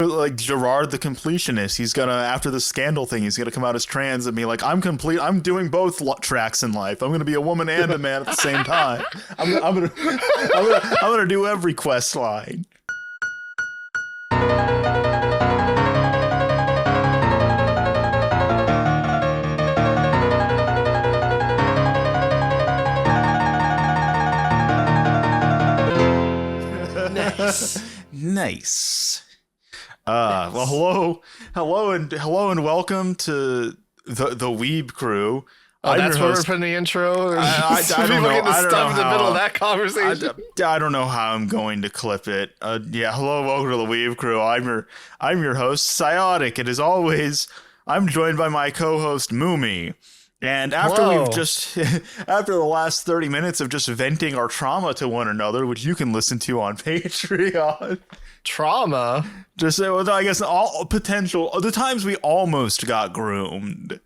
like Gerard the completionist. He's gonna, after the scandal thing, he's gonna come out as trans and be like, I'm complete. I'm doing both tracks in life. I'm gonna be a woman and a man at the same time. I'm gonna do every quest line. Nice. Well, hello and welcome to the Weeb Crew. Oh, that's where we're putting the intro. I don't know. I don't know in the middle of that conversation. I don't know how I'm going to clip it. Yeah, hello, welcome to the Weeb Crew. I'm your host, Psyotic, and as always, I'm joined by my co-host Mumi. And after after the last 30 minutes of just venting our trauma to one another, which you can listen to on Patreon. Trauma? Just, I guess, all potential, the times we almost got groomed.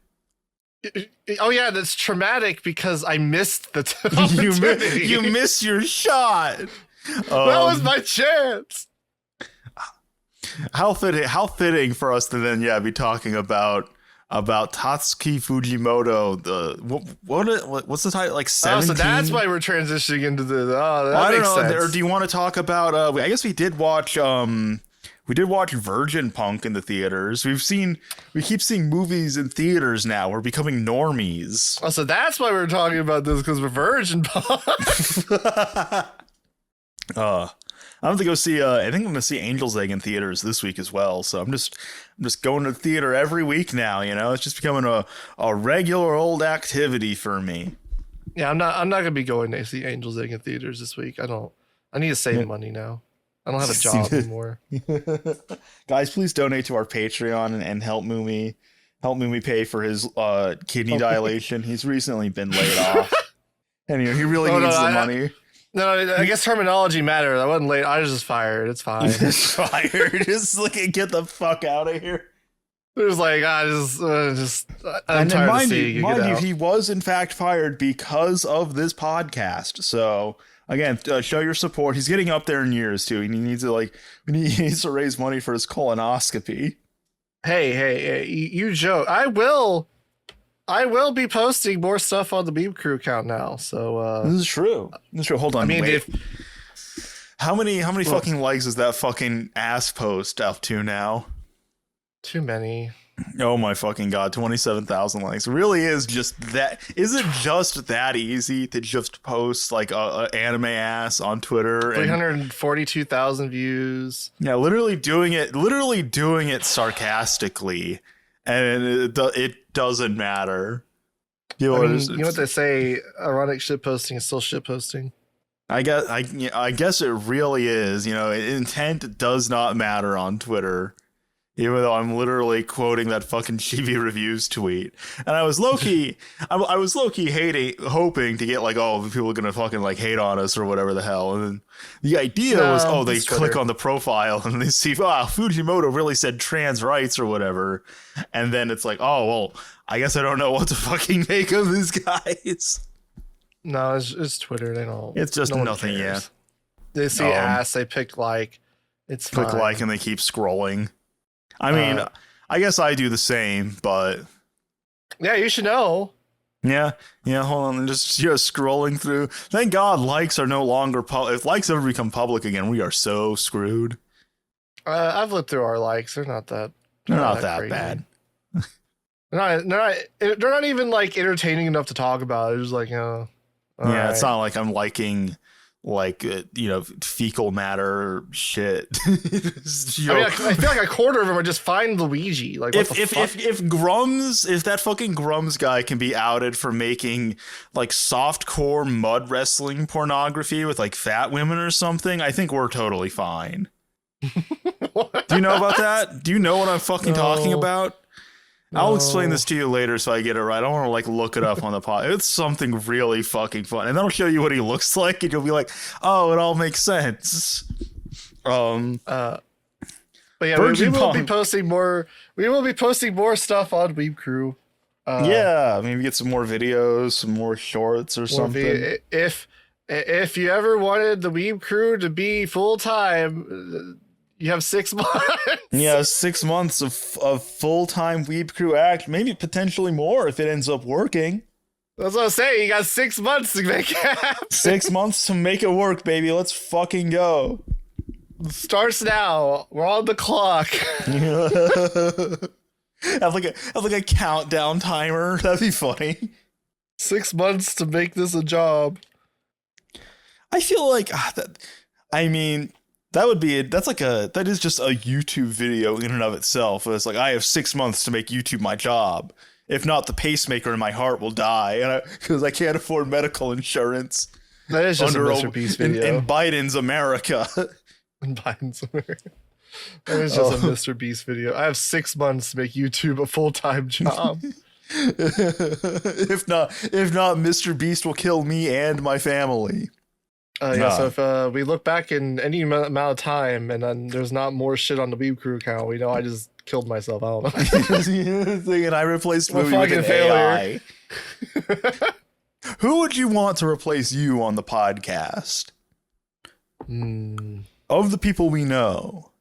Oh yeah, that's traumatic because I missed the opportunity. You missed your shot. That was my chance. How fitting for us to then, be talking about Tatsuki Fujimoto, what's the title, like 17? So that's why we're transitioning into the. That makes sense. Or do you want to talk about? I guess we did watch Virgin Punk in the theaters. We keep seeing movies in theaters now. We're becoming normies. Oh, so that's why we're talking about this, because we're Virgin Punk. I'm going to go see. I think I'm going to see Angel's Egg in theaters this week as well. So I'm just going to the theater every week now. You know, it's just becoming a regular old activity for me. Yeah, I'm not going to be going to see Angel's Egg in theaters this week. I need to save money now. I don't have a job anymore. Guys, please donate to our Patreon and help Mumi pay for his kidney dilation. He's recently been laid off, and he really needs the money. No, I guess terminology matters. I wasn't late. I was just fired. It's fine. Just fired. Just get the fuck out of here. It was like, I'm tired of seeing you. Mind you, he was in fact fired because of this podcast. So again, show your support. He's getting up there in years too. He needs to raise money for his colonoscopy. Hey, you joke. I will be posting more stuff on the Weeb Crew account now. So this is true. Hold on. I mean, how many fucking likes is that fucking ass post up to now? Too many. Oh my fucking god! 27,000 likes. Really is just that? Is it just that easy to just post like a anime ass on Twitter? 342,000 views. Yeah, literally doing it sarcastically. And it doesn't matter. You know what they say? Ironic shitposting is still shitposting. I guess it really is. You know, intent does not matter on Twitter. Even though I'm literally quoting that fucking Chibi Reviews tweet, and I was low key hoping to get like, oh, people are gonna fucking like hate on us or whatever the hell. And then the idea was, they click on the profile and they see, Fujimoto really said trans rights or whatever, and then it's like, oh well, I guess I don't know what to fucking make of these guys. No, it's Twitter. They don't. It's just nothing. Yeah, they see ass, they pick like. It's click fine. Like and they keep scrolling. I mean, I guess I do the same, but yeah, you should know. Yeah. Hold on, just scrolling through. Thank God, likes are no longer public. If likes ever become public again, we are so screwed. I've looked through our likes. They're not that. They're not that bad. They're not even like entertaining enough to talk about. It's just like, yeah, right. It's not like I'm liking. Like fecal matter shit. I feel like a quarter of them are just fine Luigi. Like if that fucking Grums guy can be outed for making like softcore mud wrestling pornography with like fat women or something, I think we're totally fine. Do you know about that? Do you know what I'm fucking talking about? I'll explain this to you later so I get it right. I don't want to like look it up on the pod. It's something really fucking fun. And then I'll show you what he looks like and you'll be like, oh, it all makes sense. But yeah, we will be posting more. We will be posting more stuff on Weeb Crew. Yeah, maybe get some more videos, some more shorts or something. If you ever wanted the Weeb Crew to be full time, You have 6 months. Yeah, 6 months of full-time Weeb Crew act, maybe potentially more if it ends up working. That's what I'm saying. You got 6 months to make it happen. 6 months to make it work, baby. Let's fucking go. Starts now. We're on the clock. have like a countdown timer. That'd be funny. 6 months to make this a job. I feel like that is just a YouTube video in and of itself. It's like, I have 6 months to make YouTube my job. If not, the pacemaker in my heart will die, because I can't afford medical insurance. That is just a Mr. Beast video. In Biden's America. In Biden's America. That is just a Mr. Beast video. I have 6 months to make YouTube a full-time job. If not, Mr. Beast will kill me and my family. So if we look back in any amount of time and then there's not more shit on the Weeb Crew account, we know I just killed myself. I don't know. And I replaced Mumi with an AI. Who would you want to replace you on the podcast? Of the people we know.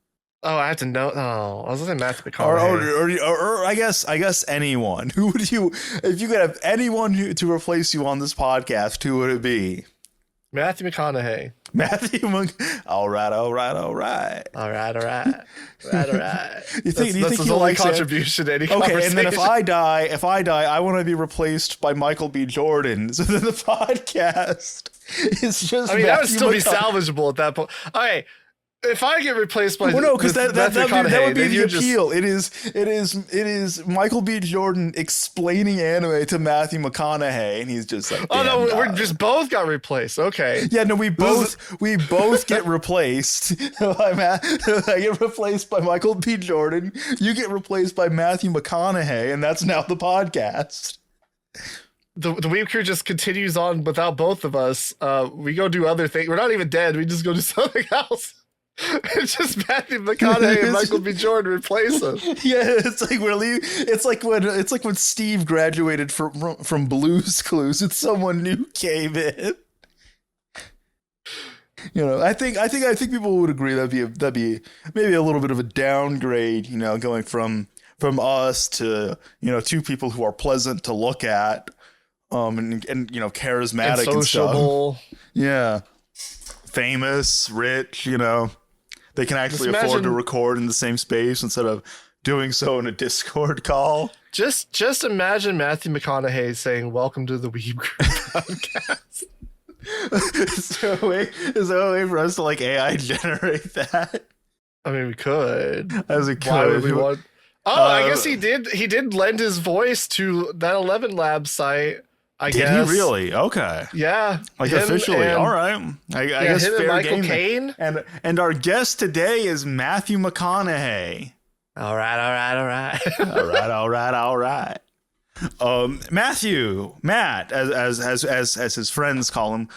Oh, I have to know. Oh, I was listening to Matthew McConaughey. Or I guess anyone. Who would you, if you could have anyone to replace you on this podcast, who would it be? Matthew McConaughey. All right. You think that's his only contribution to any conversation. And then if I die, I want to be replaced by Michael B. Jordan. So then the podcast is just. I mean, that would still be salvageable at that point. Okay. If I get replaced by because that would be the appeal. It is Michael B. Jordan explaining anime to Matthew McConaughey, and he's just like, oh no, we're just both got replaced. Okay, yeah, no, we both get replaced. I get replaced by Michael B. Jordan. You get replaced by Matthew McConaughey, and that's now the podcast. The Weeb Crew just continues on without both of us. We go do other things. We're not even dead. We just go do something else. It's just Matthew McConaughey and Michael B. Jordan replace us. Yeah, it's like we're leaving. It's like when Steve graduated from Blue's Clues, and someone new came in. You know, I think people would agree that'd be maybe a little bit of a downgrade. You know, going from us to, you know, two people who are pleasant to look at, and you know, charismatic and sociable. And stuff. Yeah, famous, rich. You know. They can actually afford to record in the same space instead of doing so in a Discord call. Just imagine Matthew McConaughey saying, "Welcome to the Weeb Crew podcast." Is there a way for us to like AI generate that? I mean, we could. As we could. Why would we want? Oh, I guess he did. He did lend his voice to that 11 Labs site. I guess. Did he really? Okay. Yeah. Like officially. All right. I guess him fair and Michael game. Caine. And our guest today is Matthew McConaughey. All right. Matt, as his friends call him,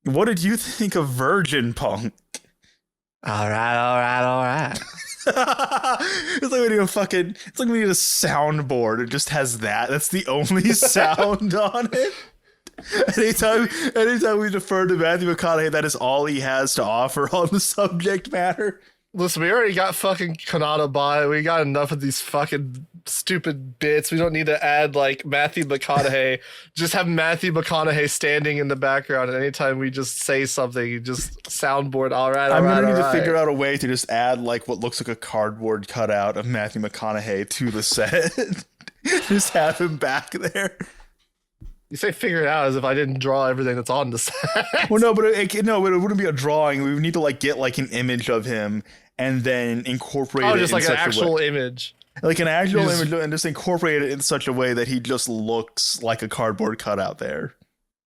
what did you think of Virgin Punk? All right. It's like when you need a soundboard. It just has that. That's the only sound on it. Anytime we defer to Matthew McConaughey, that is all he has to offer on the subject matter. Listen, we already got fucking Kanata by. We got enough of these fucking stupid bits. We don't need to add like Matthew McConaughey. Just have Matthew McConaughey standing in the background, and anytime we just say something, you just soundboard. All right. I'm gonna need to figure out a way to just add like what looks like a cardboard cutout of Matthew McConaughey to the set. Just have him back there. You say figure it out as if I didn't draw everything that's on the set. Well, no, but it wouldn't be a drawing. We would need to like get like an image of him and then incorporate it just in like such an actual a way. image. Like an actual image, and just incorporate it in such a way that he just looks like a cardboard cutout there.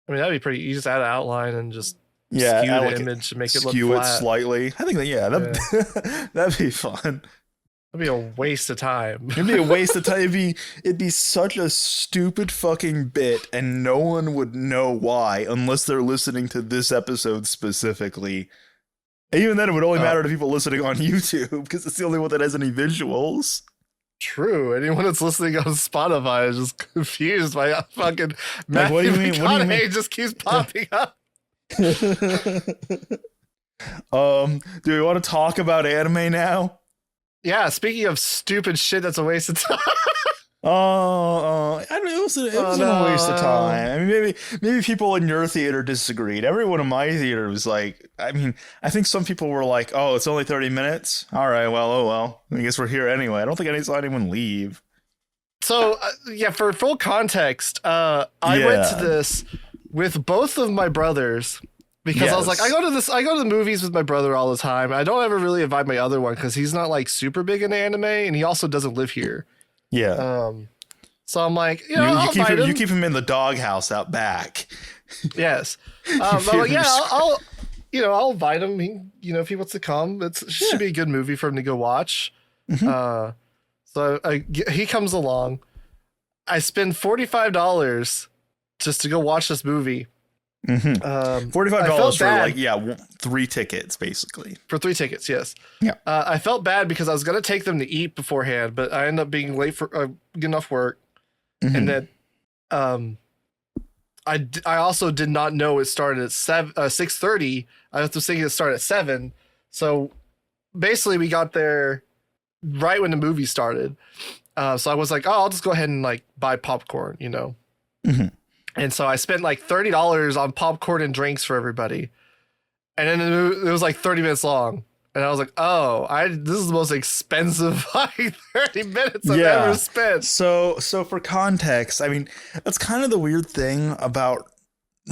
I mean, that'd be pretty. You just add an outline and just skew the image to make it look flat. Skew it slightly. I think that that'd be fun. It'd be a waste of time. It'd be a waste of time. It'd be such a stupid fucking bit, and no one would know why unless they're listening to this episode specifically. And even then, it would only matter to people listening on YouTube because it's the only one that has any visuals. True. Anyone that's listening on Spotify is just confused by fucking Matthew McConaughey just keeps popping up. Do we want to talk about anime now? Yeah, speaking of stupid shit that's a waste of time. I don't know, it Oh wasn't a waste of no. time. I mean, maybe people in your theater disagreed. Everyone in my theater was like, I mean, I think some people were like, "Oh, it's only 30 minutes. All right, well, oh well. I guess we're here anyway." I don't think I saw anyone leave. So yeah, for full context, I went to Yeah. this with both of my brothers because I was like, Yes. I go to the movies with my brother all the time. I don't ever really invite my other one because he's not like super big into anime, and he also doesn't live here. Yeah. So I'm like, I'll keep invite him him. you keep him in the doghouse out back. Yes. Keep I'm like, him yeah, sc- I'll invite him. If he wants to come, it should be a good movie for him to go watch. Mhm. So he comes along. I spend $45 just to go watch this movie. Mhm. I $45 felt for bad 3 tickets basically. for 3 tickets. Yes. Yeah. I felt bad because I was gonna take them to eat beforehand, but I ended up being late for getting off work, Mhm. and then I also did not know it started at 6:30. I was thinking it started at 7. So basically, we got there right when the movie started. So I was like, oh, I'll just go ahead and like buy popcorn, Mhm. And so I spent like $30 on popcorn and drinks for everybody. And then it was like 30 minutes long. And I was like, oh, this is the most expensive like 30 minutes I've ever spent. So for context, I mean, that's kind of the weird thing about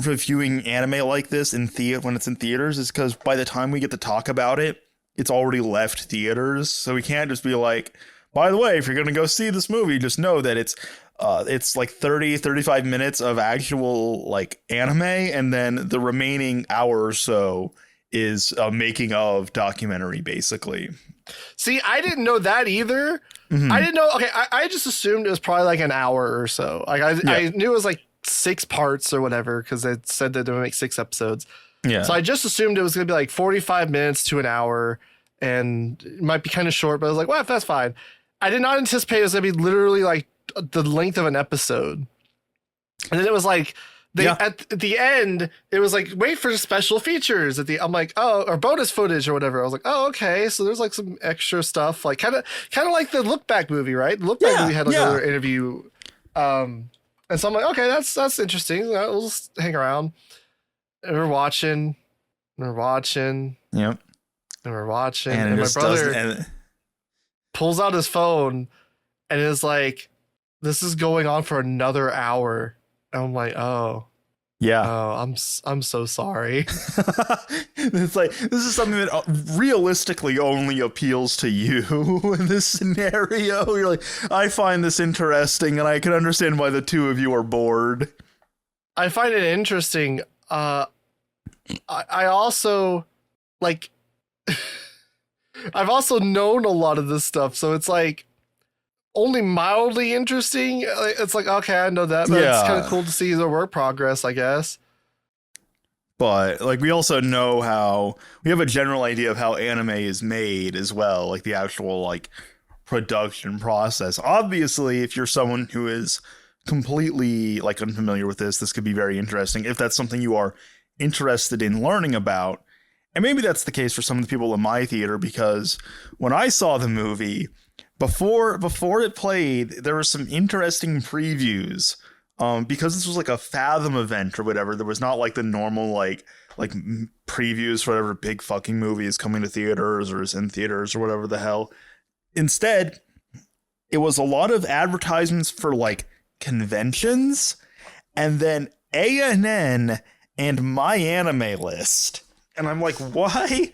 reviewing anime like this in when it's in theaters, is because by the time we get to talk about it, it's already left theaters. So we can't just be like, by the way, if you're gonna go see this movie, just know that it's like 35 minutes of actual like anime, and then the remaining hour or so is a making of documentary, basically. See, I didn't know that either. Mhm. I didn't know. Okay, I just assumed it was probably like an hour or so. Like I knew it was like 6 parts or whatever because they said that they would make 6 episodes. Yeah. So I just assumed it was going to be like 45 minutes to an hour, and it might be kind of short. But I was like, well, that's fine. I did not anticipate it was going to be literally like the length of an episode. And then it was like at the end, it was like wait for special features at the. I'm like, oh, or bonus footage or whatever. I was like, oh, okay. So there's like some extra stuff, like kind of like the Look Back movie, right? The Look Back movie had like another interview. And so I'm like, okay, that's interesting. We'll just hang around. And we're watching. Yep. And my brother pulls out his phone and is like, this is going on for another hour. And I'm like, oh, I'm so sorry. It's like, this is something that realistically only appeals to you in this scenario. You're like, I find this interesting, and I can understand why the two of you are bored. I find it interesting. I also like I've also known a lot of this stuff, so it's like only mildly interesting. It's like, okay, I know that, but it's kind of cool to see the work progress, I guess. But like, we also know how we have a general idea of how anime is made as well, like the actual like production process. Obviously, if you're someone who is completely like unfamiliar with this could be very interesting if that's something you are interested in learning about. And maybe that's the case for some of the people in my theater, because when I saw the movie, before it played, there were some interesting previews. Because this was like a Fathom event or whatever, there was not like the normal like previews for whatever big fucking movie is coming to theaters or is in theaters or whatever the hell. Instead, it was a lot of advertisements for like conventions, and then ANN and My Anime List. And I'm like, why?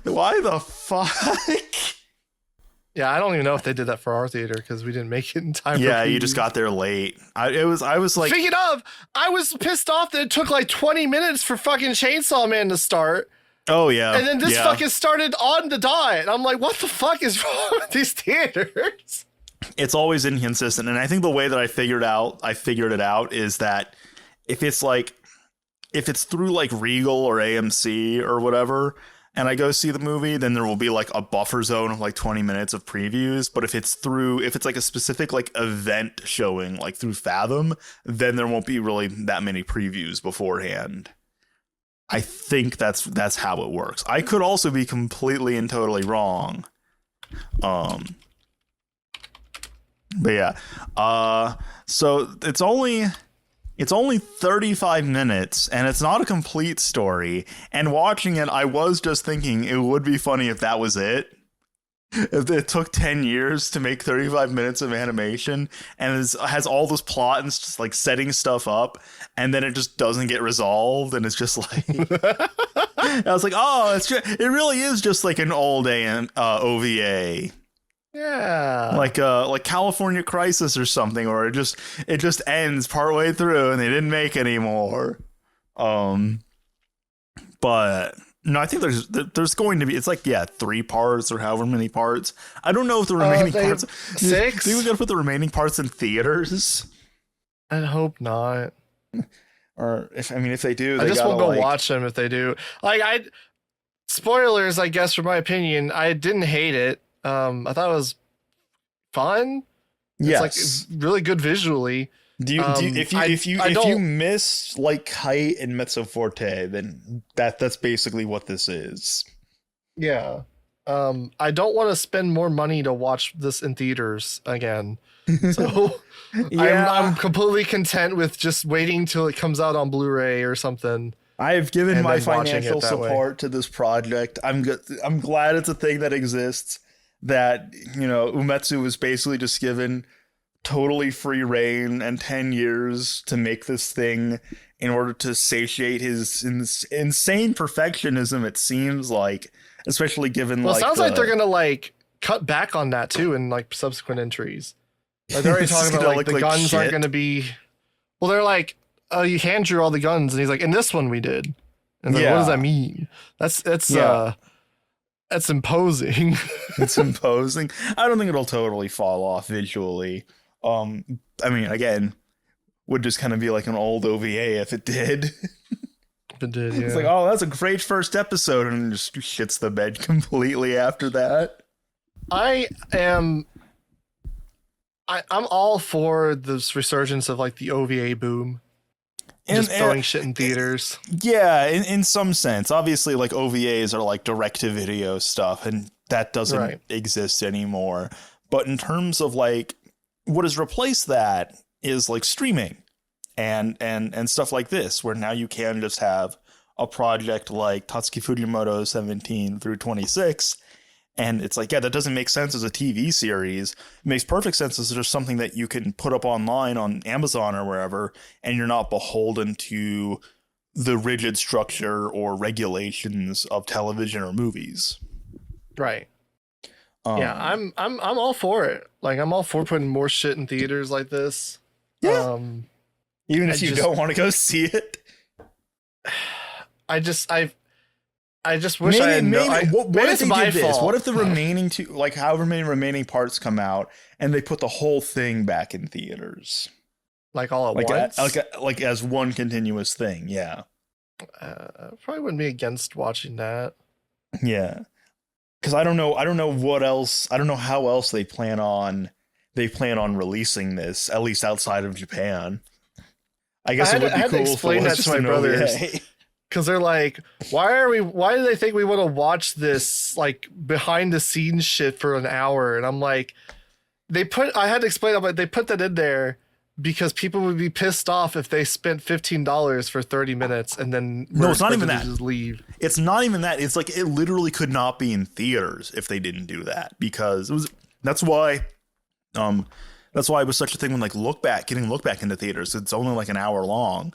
Why the fuck? Yeah, I don't even know if they did that for our theater because we didn't make it in time. Yeah, you just got there late. I was like, speaking of, I was pissed off that it took like 20 minutes for fucking Chainsaw Man to start. Oh yeah, and then this fucking started on the dot. And I'm like, what the fuck is wrong with these theaters? It's always inconsistent, and I think the way that I figured it out is that if it's through like Regal or AMC or whatever, and I go see the movie, then there will be like a buffer zone of like 20 minutes of previews. But if it's like a specific like event showing like through Fathom, then there won't be really that many previews beforehand. I think that's how it works. I could also be completely and totally wrong. But yeah. So it's only 35 minutes, and it's not a complete story. And watching it, I was just thinking it would be funny if that was it. If it took 10 years to make 35 minutes of animation and has all this plot and just like setting stuff up, and then it just doesn't get resolved, and it's just like I was like, oh, it really is just like an old OVA. Yeah, like California Crisis or something, or it just ends partway through and they didn't make any more. But no, I think there's going to be, it's like 3 parts or however many parts. I don't know if the remaining parts 6. Do we gotta put the remaining parts in theaters? I hope not. Or if they do, I just won't go watch them if they do. Like spoilers, I guess, for my opinion. I didn't hate it. I thought it was fun. Yes. It's like really good visually. If you miss like Kite and Mezzo Forte, then that's basically what this is. Yeah. I don't want to spend more money to watch this in theaters again. So I'm completely content with just waiting till it comes out on Blu-ray or something. I have given my financial support to this project. I'm glad it's a thing that exists. That, Umetsu was basically just given totally free reign and 10 years to make this thing in order to satiate his insane perfectionism, it seems like, especially given it sounds like they're gonna like cut back on that too in like subsequent entries. Like they're already talking about like the guns aren't gonna be, well, they're like, oh, you hand drew all the guns, and he's like, in this one we did. And like, what does that mean? That's imposing. It's imposing. I don't think it'll totally fall off visually. Again, would just kind of be like an old OVA if it did. It did, yeah. It's like, oh, that's a great first episode, and just shits the bed completely after that. I'm all for this resurgence of like the OVA boom. Just throwing shit in theaters. Yeah, in some sense. Obviously, like OVAs are like direct-to-video stuff, and that doesn't exist anymore. But in terms of like what has replaced that is like streaming and stuff like this, where now you can just have a project like Tatsuki Fujimoto 17 through 26. And it's like, that doesn't make sense as a TV series. It makes perfect sense as just something that you can put up online on Amazon or wherever, and you're not beholden to the rigid structure or regulations of television or movies. Right. Yeah, I'm all for it. Like, I'm all for putting more shit in theaters like this. Yeah. Even if you don't want to go see it. I just wish I had what if they did this? What if the remaining two, like however many remaining parts come out, and they put the whole thing back in theaters, like all at once, like as one continuous thing? Yeah, probably wouldn't be against watching that. Yeah, because I don't know what else. I don't know how else they plan on releasing this, at least outside of Japan. I guess it would be cool to explain that to my brothers. Because they're like, why do they think we want to watch this like behind the scenes shit for an hour? And I'm like, I had to explain, I'm like, they put that in there because people would be pissed off if they spent $15 for 30 minutes and then it's not even that. Just leave. It's not even that. It's like, it literally could not be in theaters if they didn't do that, because that's why it was such a thing when like getting Look Back into theaters. It's only like an hour long.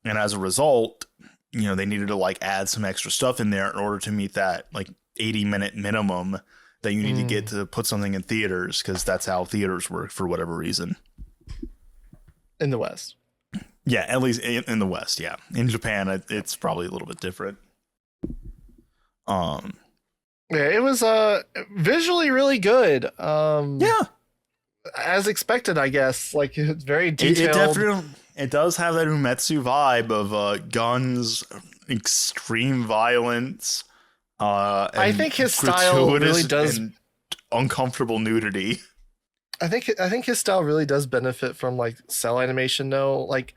And as a result, they needed to like add some extra stuff in there in order to meet that like 80-minute minimum that you need to get to put something in theaters, because that's how theaters work for whatever reason. In the West. Yeah, at least in the West, yeah. In Japan, it's probably a little bit different. Yeah, it was visually really good. Yeah. As expected, I guess. Like, it's very detailed. It does have that Umetsu vibe of guns, extreme violence. I think his style really does, and uncomfortable nudity. I think his style really does benefit from like cell animation though. Like,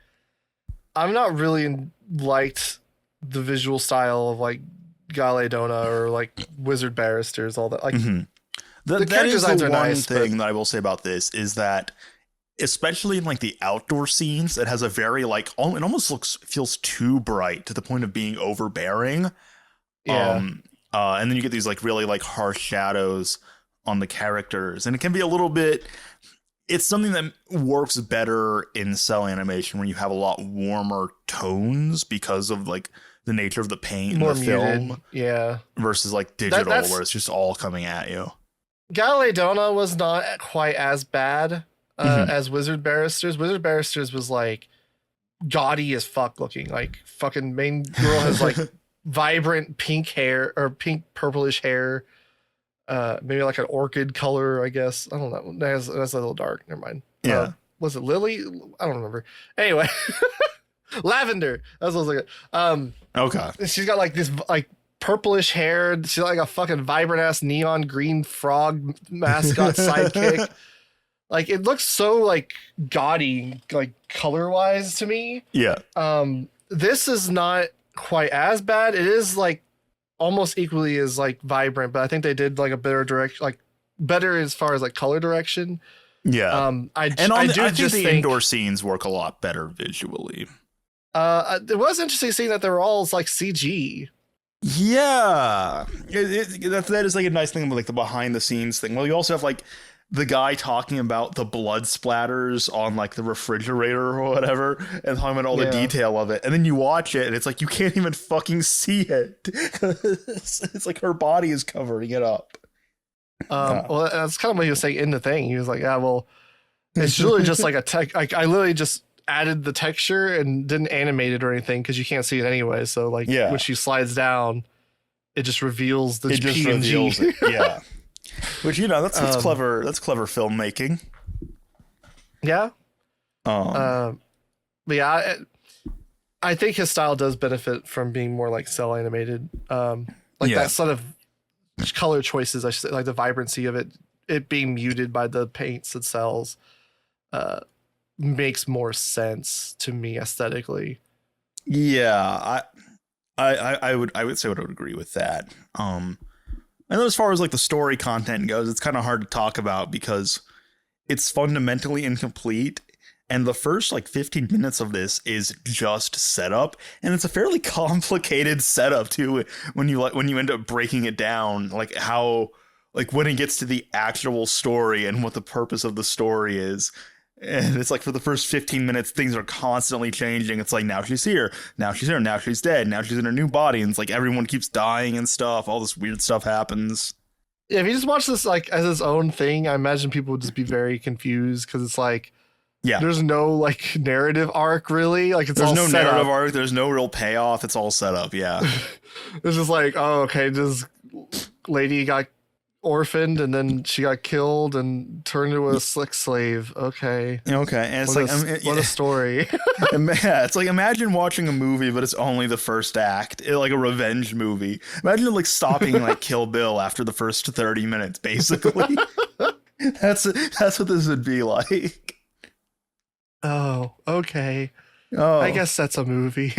I'm not really liked the visual style of like Gale Dona or like Wizard Barristers, all that. Like That character is designs the are one nice, thing that I will say about this is that, especially in like the outdoor scenes, it has a very like it almost feels too bright to the point of being overbearing. yeah. And then you get these like really like harsh shadows on the characters, and it can be a little bit. It's something that works better in cell animation when you have a lot warmer tones because of like the nature of the paint in More the muted, film yeah. versus like digital That's where it's just all coming at you. Gale Dona was not quite as bad as Wizard Barristers. Wizard Barristers was like gaudy as fuck looking. Like fucking main girl has like vibrant pink hair or pink purplish hair. Maybe like an orchid color, I guess. I don't know. That's a little dark. Never mind. Yeah. Was it Lily? I don't remember. Anyway, Lavender. That's what I was like. Okay. She's got like this like purplish hair. She's like a fucking vibrant ass neon green frog mascot sidekick. Like it looks so like gaudy, like color wise to me. Yeah. This is not quite as bad. It is like almost equally as like vibrant, but I think they did like a better direction, like better as far as like color direction. Yeah. I think just the think indoor scenes work a lot better visually. it was interesting seeing that they were all like CG. Yeah. That is like a nice thing about like the behind the scenes thing. Well, you also have like the guy talking about the blood splatters on like the refrigerator or whatever and talking about all the detail of it. And then you watch it and it's like you can't even fucking see it. It's like her body is covering it up. Well, that's kind of what he was saying in the thing. He was like, yeah, well, it's really just like a tech. I literally just added the texture and didn't animate it or anything because you can't see it anyway. So like when she slides down, it just reveals the PNG. Reveals it. Yeah. Which, you know, that's clever. That's clever filmmaking. Yeah. But yeah, I think his style does benefit from being more like cell animated. That sort of color choices, I should say, like the vibrancy of it being muted by the paints and cells, makes more sense to me aesthetically. Yeah, I would say I would agree with that. I know as far as like the story content goes, it's kind of hard to talk about because it's fundamentally incomplete. And the first like 15 minutes of this is just setup, and it's a fairly complicated setup too. When you end up breaking it down, like how like when it gets to the actual story and what the purpose of the story is. And it's like for the first 15 minutes, things are constantly changing. It's like now she's here, now she's here, now she's dead, now she's in her new body, and it's like everyone keeps dying and stuff. All this weird stuff happens. Yeah, if you just watch this like as its own thing, I imagine people would just be very confused because it's like, there's no like narrative arc really. Like there's no narrative arc. There's no real payoff. It's all set up. Yeah, it's just like, oh, okay, this lady got orphaned and then she got killed and turned into a slick slave. Okay. And it's what a story. Yeah, it's like imagine watching a movie, but it's only the first act, like a revenge movie. Imagine like stopping like Kill Bill after the first 30 minutes, basically. That's what this would be like. Oh, okay. Oh, I guess that's a movie.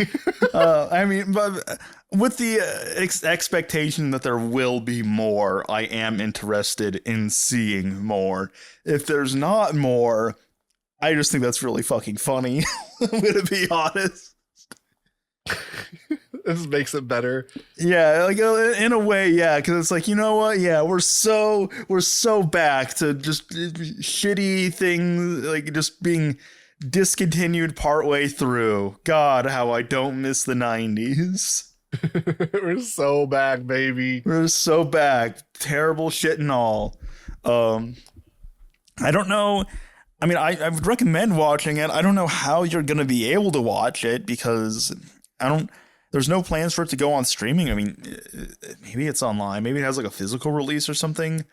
I mean, but with the expectation that there will be more, I am interested in seeing more. If there's not more, I just think that's really fucking funny. I'm gonna be honest. This makes it better. Yeah, like in a way, yeah, because it's like, you know what? Yeah, we're so back to just shitty things, like just being discontinued partway through. God, how I don't miss the 90s. We're so back, baby. We're so back. Terrible shit and all. I don't know. I mean, I would recommend watching it. I don't know how you're going to be able to watch it because there's no plans for it to go on streaming. I mean, maybe it's online. Maybe it has like a physical release or something,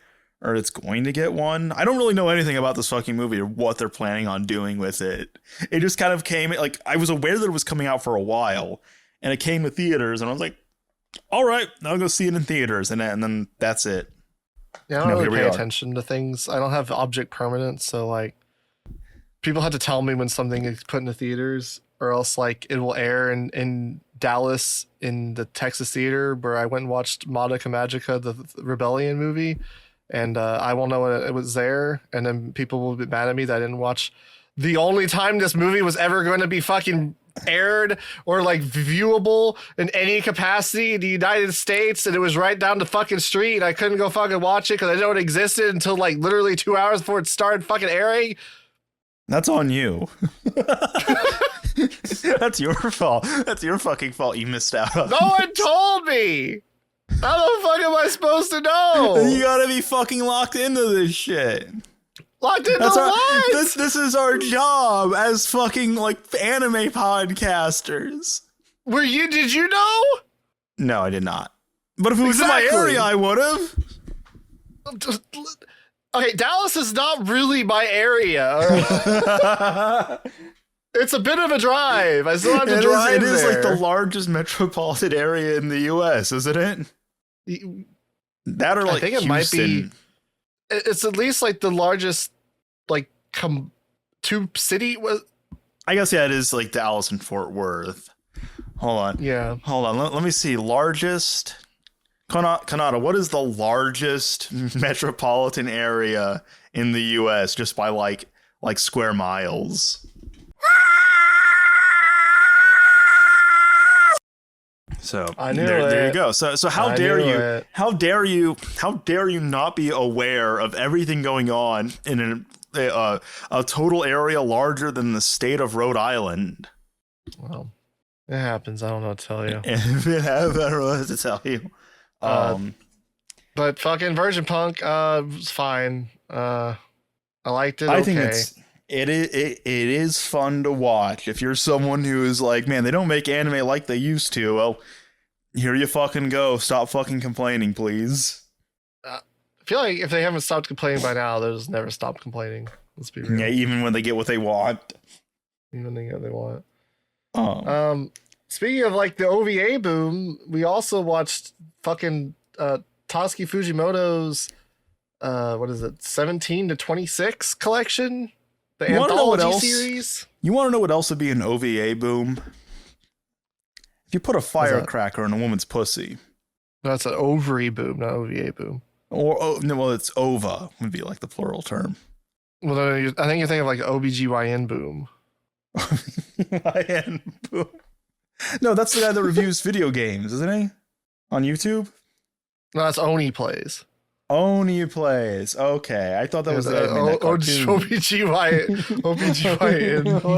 or it's going to get one. I don't really know anything about this fucking movie or what they're planning on doing with it. It just kind of came, like, I was aware that it was coming out for a while, and it came to theaters, and I was like, all right, I'll go see it in theaters, and then that's it. Yeah, I don't really pay attention to things. I don't have object permanence, so, like, people had to tell me when something is put into theaters, or else like it will air in Dallas in the Texas theater where I went and watched Madoka Magica, the Rebellion movie, and I won't know it was there, and then people will be mad at me that I didn't watch the only time this movie was ever going to be fucking aired or like viewable in any capacity in the United States, and it was right down the fucking street. I couldn't go fucking watch it because I didn't know it existed until like literally 2 hours before it started fucking airing. That's on you. That's your fault. That's your fucking fault. You missed out on. No one told me. How the fuck am I supposed to know? You gotta be fucking locked into this shit. Locked into what? This is our job as fucking like anime podcasters. Did you know? No, I did not. But if it was in my area, I would have. Okay, Dallas is not really my area. It's a bit of a drive. I still have to drive there. It is like the largest metropolitan area in the U.S., isn't it? That or like I think it might be. It's at least like the largest, like, tube city was. I guess yeah, it is like Dallas and Fort Worth. Hold on. Yeah. Hold on. Let me see. Largest. Kanata, what is the largest metropolitan area in the U.S. just by like square miles? So there you go. So how dare you not be aware of everything going on in a total area larger than the state of Rhode Island? Well, it happens. I don't know what to tell you. If it happens, I don't know what to tell you. But fucking Virgin Punk was fine. I liked it. I think it is fun to watch. If you're someone who is like, man, they don't make anime like they used to, well, here you fucking go. Stop fucking complaining, please. I feel like if they haven't stopped complaining by now, they'll just never stop complaining. Let's be real. Yeah, even when they get what they want. Even when they get what they want. Speaking of like the OVA boom, we also watched fucking Tatsuki Fujimoto's what is it, 17 to 26 collection? The anthology series. You want to know what else would be an OVA boom? If you put a firecracker in a woman's pussy. No, it's an ovary boom, not OVA boom. Well, it's OVA would be like the plural term. Well, I think you're thinking of like OBGYN boom. YN boom. No, that's the guy that reviews video games, isn't he? On YouTube? No, that's Oni Plays. Oni Plays. Okay. I thought that was the OBGYN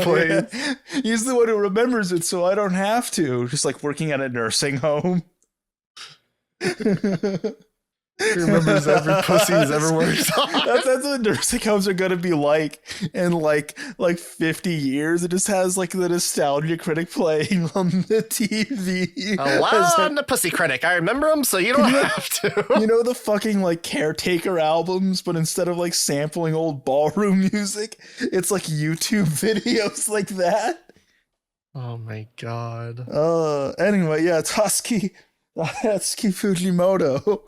Plays. Yeah. He's the one who remembers it, so I don't have to. Just like working at a nursing home. He remembers every pussy he's ever worked on. That's what nursing homes are gonna be like in like 50 years. It just has like the nostalgia critic playing on the TV. Hello, I'm the pussy critic. I remember him, so you don't have to. You know the fucking like Caretaker albums, but instead of like sampling old ballroom music, it's like YouTube videos like that. Oh my god. Anyway, yeah, Tatsuki Fujimoto.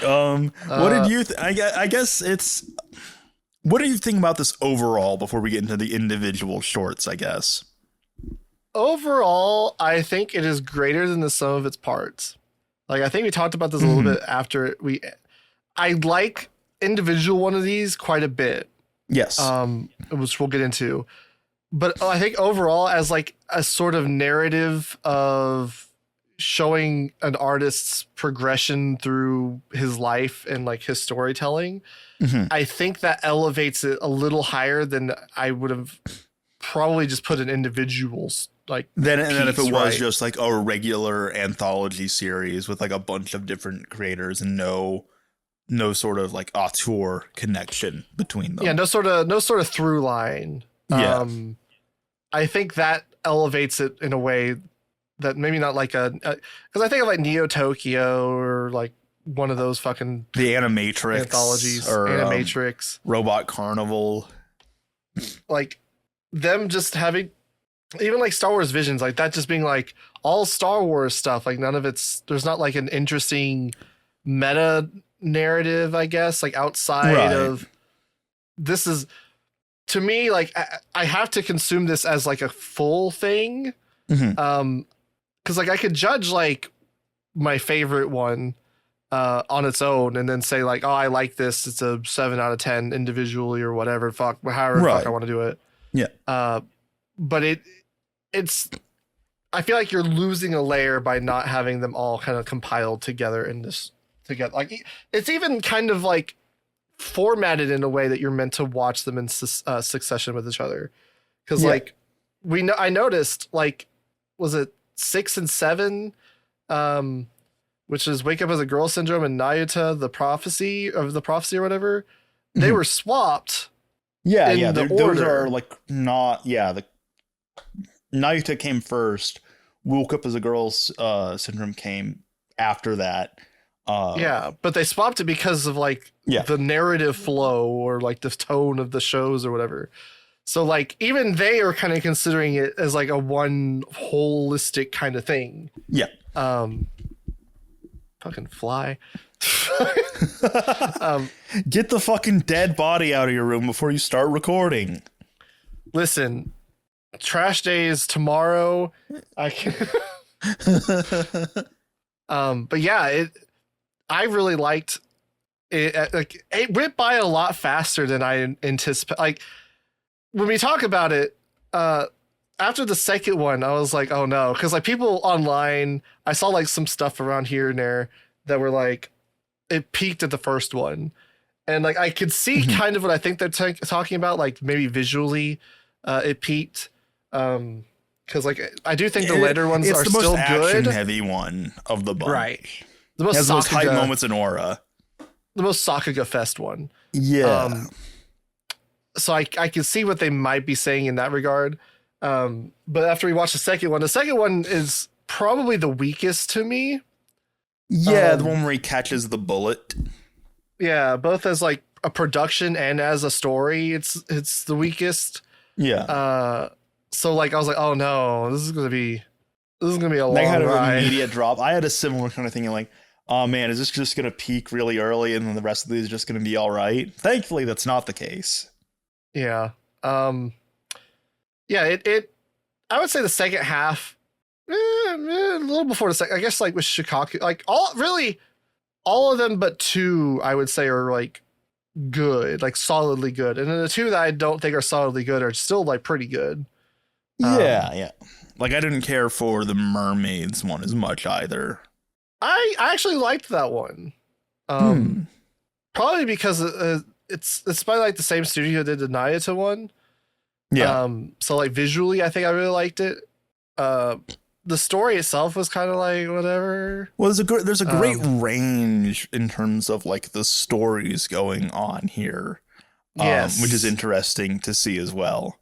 What did you I guess it's what do you think about this overall before we get into the individual shorts, I guess? Overall, I think it is greater than the sum of its parts. Like I think we talked about this a little bit after I like individual one of these quite a bit. Yes. Which we'll get into. But I think overall, as like a sort of narrative of showing an artist's progression through his life and like his storytelling, I think that elevates it a little higher than I would have probably just put an individual's like. Then if it was just like a regular anthology series with like a bunch of different creators and no sort of like auteur connection between them. Yeah, no sort of through line. Yeah. I think that elevates it in a way that maybe not like because I think of like Neo Tokyo or like one of those fucking the Animatrix anthologies or Animatrix, Robot Carnival, like them just having even like Star Wars Visions, like that just being like all Star Wars stuff, like none of there's not like an interesting meta narrative, I guess, like outside of this is to me, like I have to consume this as like a full thing. Because like I could judge like my favorite one on its own and then say like, oh, I like this, it's a 7 out of 10 individually or whatever, however the fuck I want to do it. But it's I feel like you're losing a layer by not having them all kind of compiled together in this together. Like it's even kind of like formatted in a way that you're meant to watch them in succession with each other. Because like I noticed, like, was it 6 and 7, which is Wake Up as a Girl Syndrome and Nayuta the Prophecy or whatever. They were swapped. Those are like not. The Nayuta came first. Woke Up as a Girl's Syndrome came after that. But they swapped it because of like the narrative flow or like the tone of the shows or whatever. So like even they are kind of considering it as like a one holistic kind of thing. Fucking fly. Get the fucking dead body out of your room before you start recording. Listen, trash day is tomorrow. I can. But yeah, I really liked it. Like it went by a lot faster than I anticipated. Like when we talk about it, after the second one, I was like, oh no, because like people online, I saw like some stuff around here and there that were like, it peaked at the first one, and like I could see kind of what I think they're talking about, like maybe visually, it peaked. Because like I do think the later ones are still good. It's the most action-heavy one of the bunch, right? The most high moments in aura. The most Sakuga Fest one. Yeah. So I can see what they might be saying in that regard. But after we watch the second one is probably the weakest to me. Yeah, the one where he catches the bullet. Yeah, both as like a production and as a story, it's the weakest. Yeah. So like I was like, oh no, this is gonna be a long ride. I had an immediate drop. I had a similar kind of thing, like, oh man, is this just gonna peak really early and then the rest of these are just gonna be all right? Thankfully, that's not the case. Yeah. Yeah. It. I would say the second half, a little before the second. I guess like with Shikaku, like all of them but 2, I would say are like good, like solidly good, and then the 2 that I don't think are solidly good are still like pretty good. Yeah. Like I didn't care for the mermaids one as much either. I actually liked that one. Probably because it's by like the same studio that did the Nayuta one. Yeah. So like visually, I think I really liked it. The story itself was kind of like whatever. Well, there's a great range in terms of like the stories going on here. Yes, which is interesting to see as well.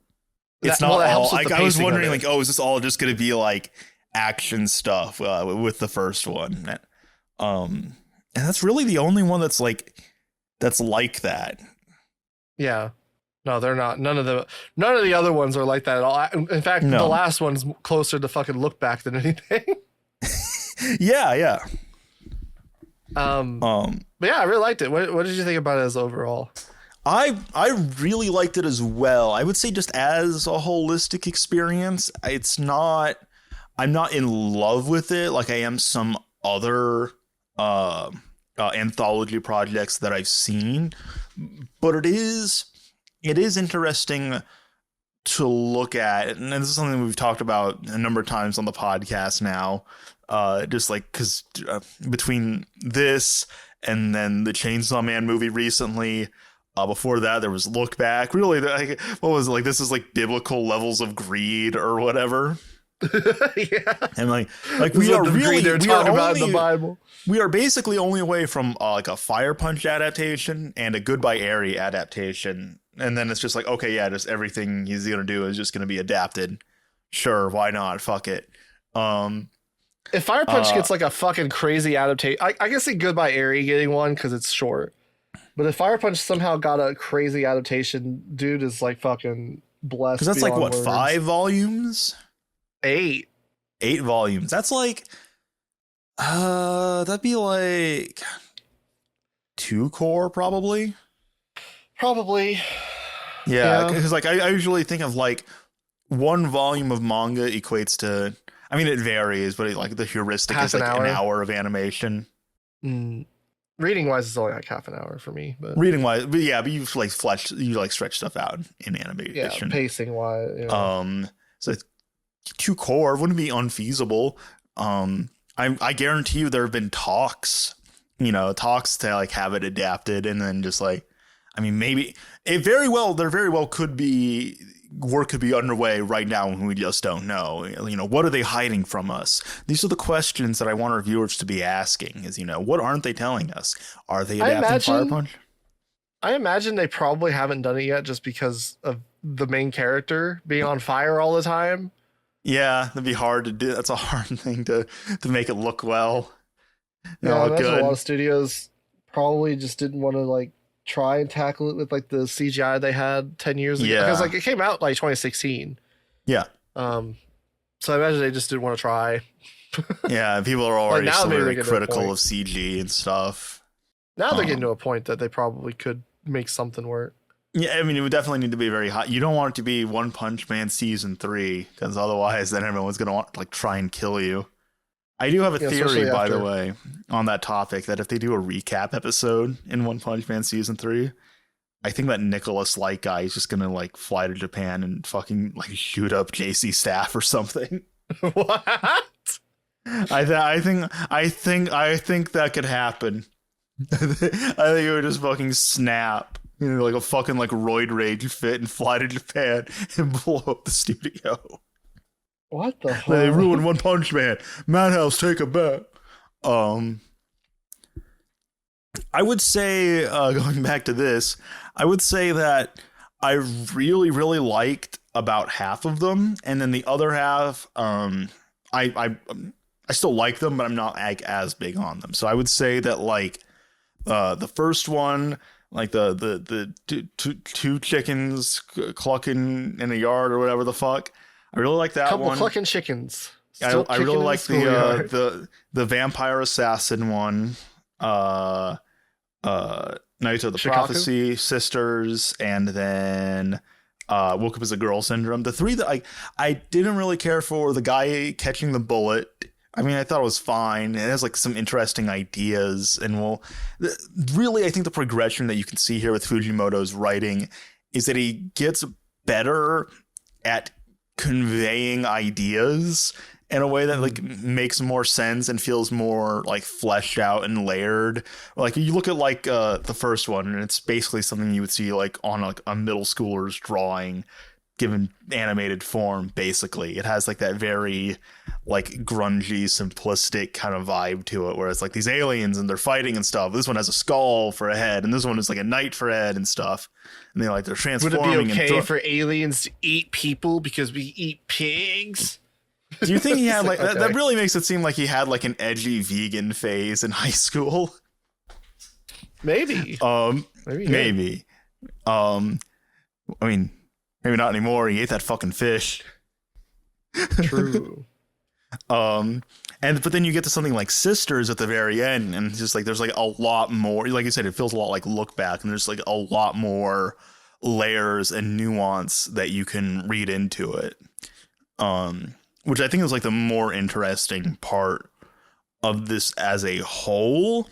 It's not all. Like, I was wondering, like, oh, is this all just going to be like action stuff with the first one? And that's really the only one that's like that. Yeah. No, they're not. None of the other ones are like that at all. In fact, the last one's closer to fucking Look Back than anything. Yeah. But yeah, I really liked it. What did you think about it as overall? I really liked it as well. I would say just as a holistic experience, I'm not in love with it like I am some other anthology projects that I've seen, but it is interesting to look at, and this is something we've talked about a number of times on the podcast now, just like because between this and then the Chainsaw Man movie recently, before that there was Look Back, really, like, what was it, like, this is like biblical levels of greed or whatever. Yeah, and like we are really talking about in the Bible. We are basically only away from like a Fire Punch adaptation and a Goodbye Eri adaptation, and then it's just like, okay, yeah, just everything he's gonna do is just gonna be adapted. Sure, why not? Fuck it. If Fire Punch gets like a fucking crazy adaptation, I can see Goodbye Eri getting one because it's short. But if Fire Punch somehow got a crazy adaptation, dude is like fucking blessed. Because that's like what, 5 volumes? 8 volumes. That's like that'd be like 2 core probably. Yeah, because like I usually think of like one volume of manga equates to. I mean, it varies, but like the heuristic is like an hour of animation. Reading wise, it's only like half an hour for me. But reading wise, but you like stretch stuff out in animation. Yeah, pacing wise. You know. So 2 core wouldn't be unfeasible. I guarantee you there have been talks to like have it adapted, and then just like, I mean, maybe there very well could be. Work could be underway right now and we just don't know. You know, what are they hiding from us? These are the questions that I want our viewers to be asking is, what aren't they telling us? Are they adapting Fire Punch? I imagine they probably haven't done it yet just because of the main character being on fire all the time. Yeah, that'd be hard to do. That's a hard thing to make it look well. Yeah, I imagine a lot of studios probably just didn't want to like try and tackle it with like the CGI they had 10 years ago. Because like it came out like 2016. Yeah. So I imagine they just didn't want to try. Yeah, people are already like very critical of CG and stuff. Now they're getting to a point that they probably could make something work. Yeah, I mean, it would definitely need to be very hot. You don't want it to be One Punch Man season 3, because otherwise then everyone's going to want to like try and kill you. I do have a theory, by the way, on that topic, that if they do a recap episode in One Punch Man season 3, I think that Nicholas Light guy is just gonna like fly to Japan and fucking like shoot up JC Staff or something. What? I think that could happen. I think it would just fucking snap, like a fucking like roid rage fit, and fly to Japan and blow up the studio. What the hell? They ruined One Punch Man. Madhouse, take a bet. I would say, going back to this, I would say that I really, really liked about half of them, and then the other half, I still like them, but I'm not as big on them. So I would say that like the first one, like the two chickens clucking in a yard or whatever the fuck. I really like that one. Couple clucking chickens. I really like the vampire assassin one. Night of the Prophecy, Sisters, and then Woke Up as a Girl Syndrome. The 3 that I didn't really care for, the guy catching the bullet. I mean, I thought it was fine. It has like some interesting ideas, and really, I think the progression that you can see here with Fujimoto's writing is that he gets better at conveying ideas in a way that like makes more sense and feels more like fleshed out and layered. Like you look at like the first one, and it's basically something you would see like on like a middle schooler's drawing given animated form. Basically, it has like that very like grungy, simplistic kind of vibe to it, where it's like these aliens and they're fighting and stuff. This one has a skull for a head, and this one is like a knight for a head and stuff. And they're transforming. Would it be okay for aliens to eat people because we eat pigs? Do you think he had like that really makes it seem like he had like an edgy vegan phase in high school? Maybe. Maybe. I mean, maybe not anymore. He ate that fucking fish. True. But then you get to something like Sisters at the very end, and it's just like there's like a lot more. Like you said, it feels a lot like Look Back, and there's like a lot more layers and nuance that you can read into it. Which I think is like the more interesting part of this as a whole.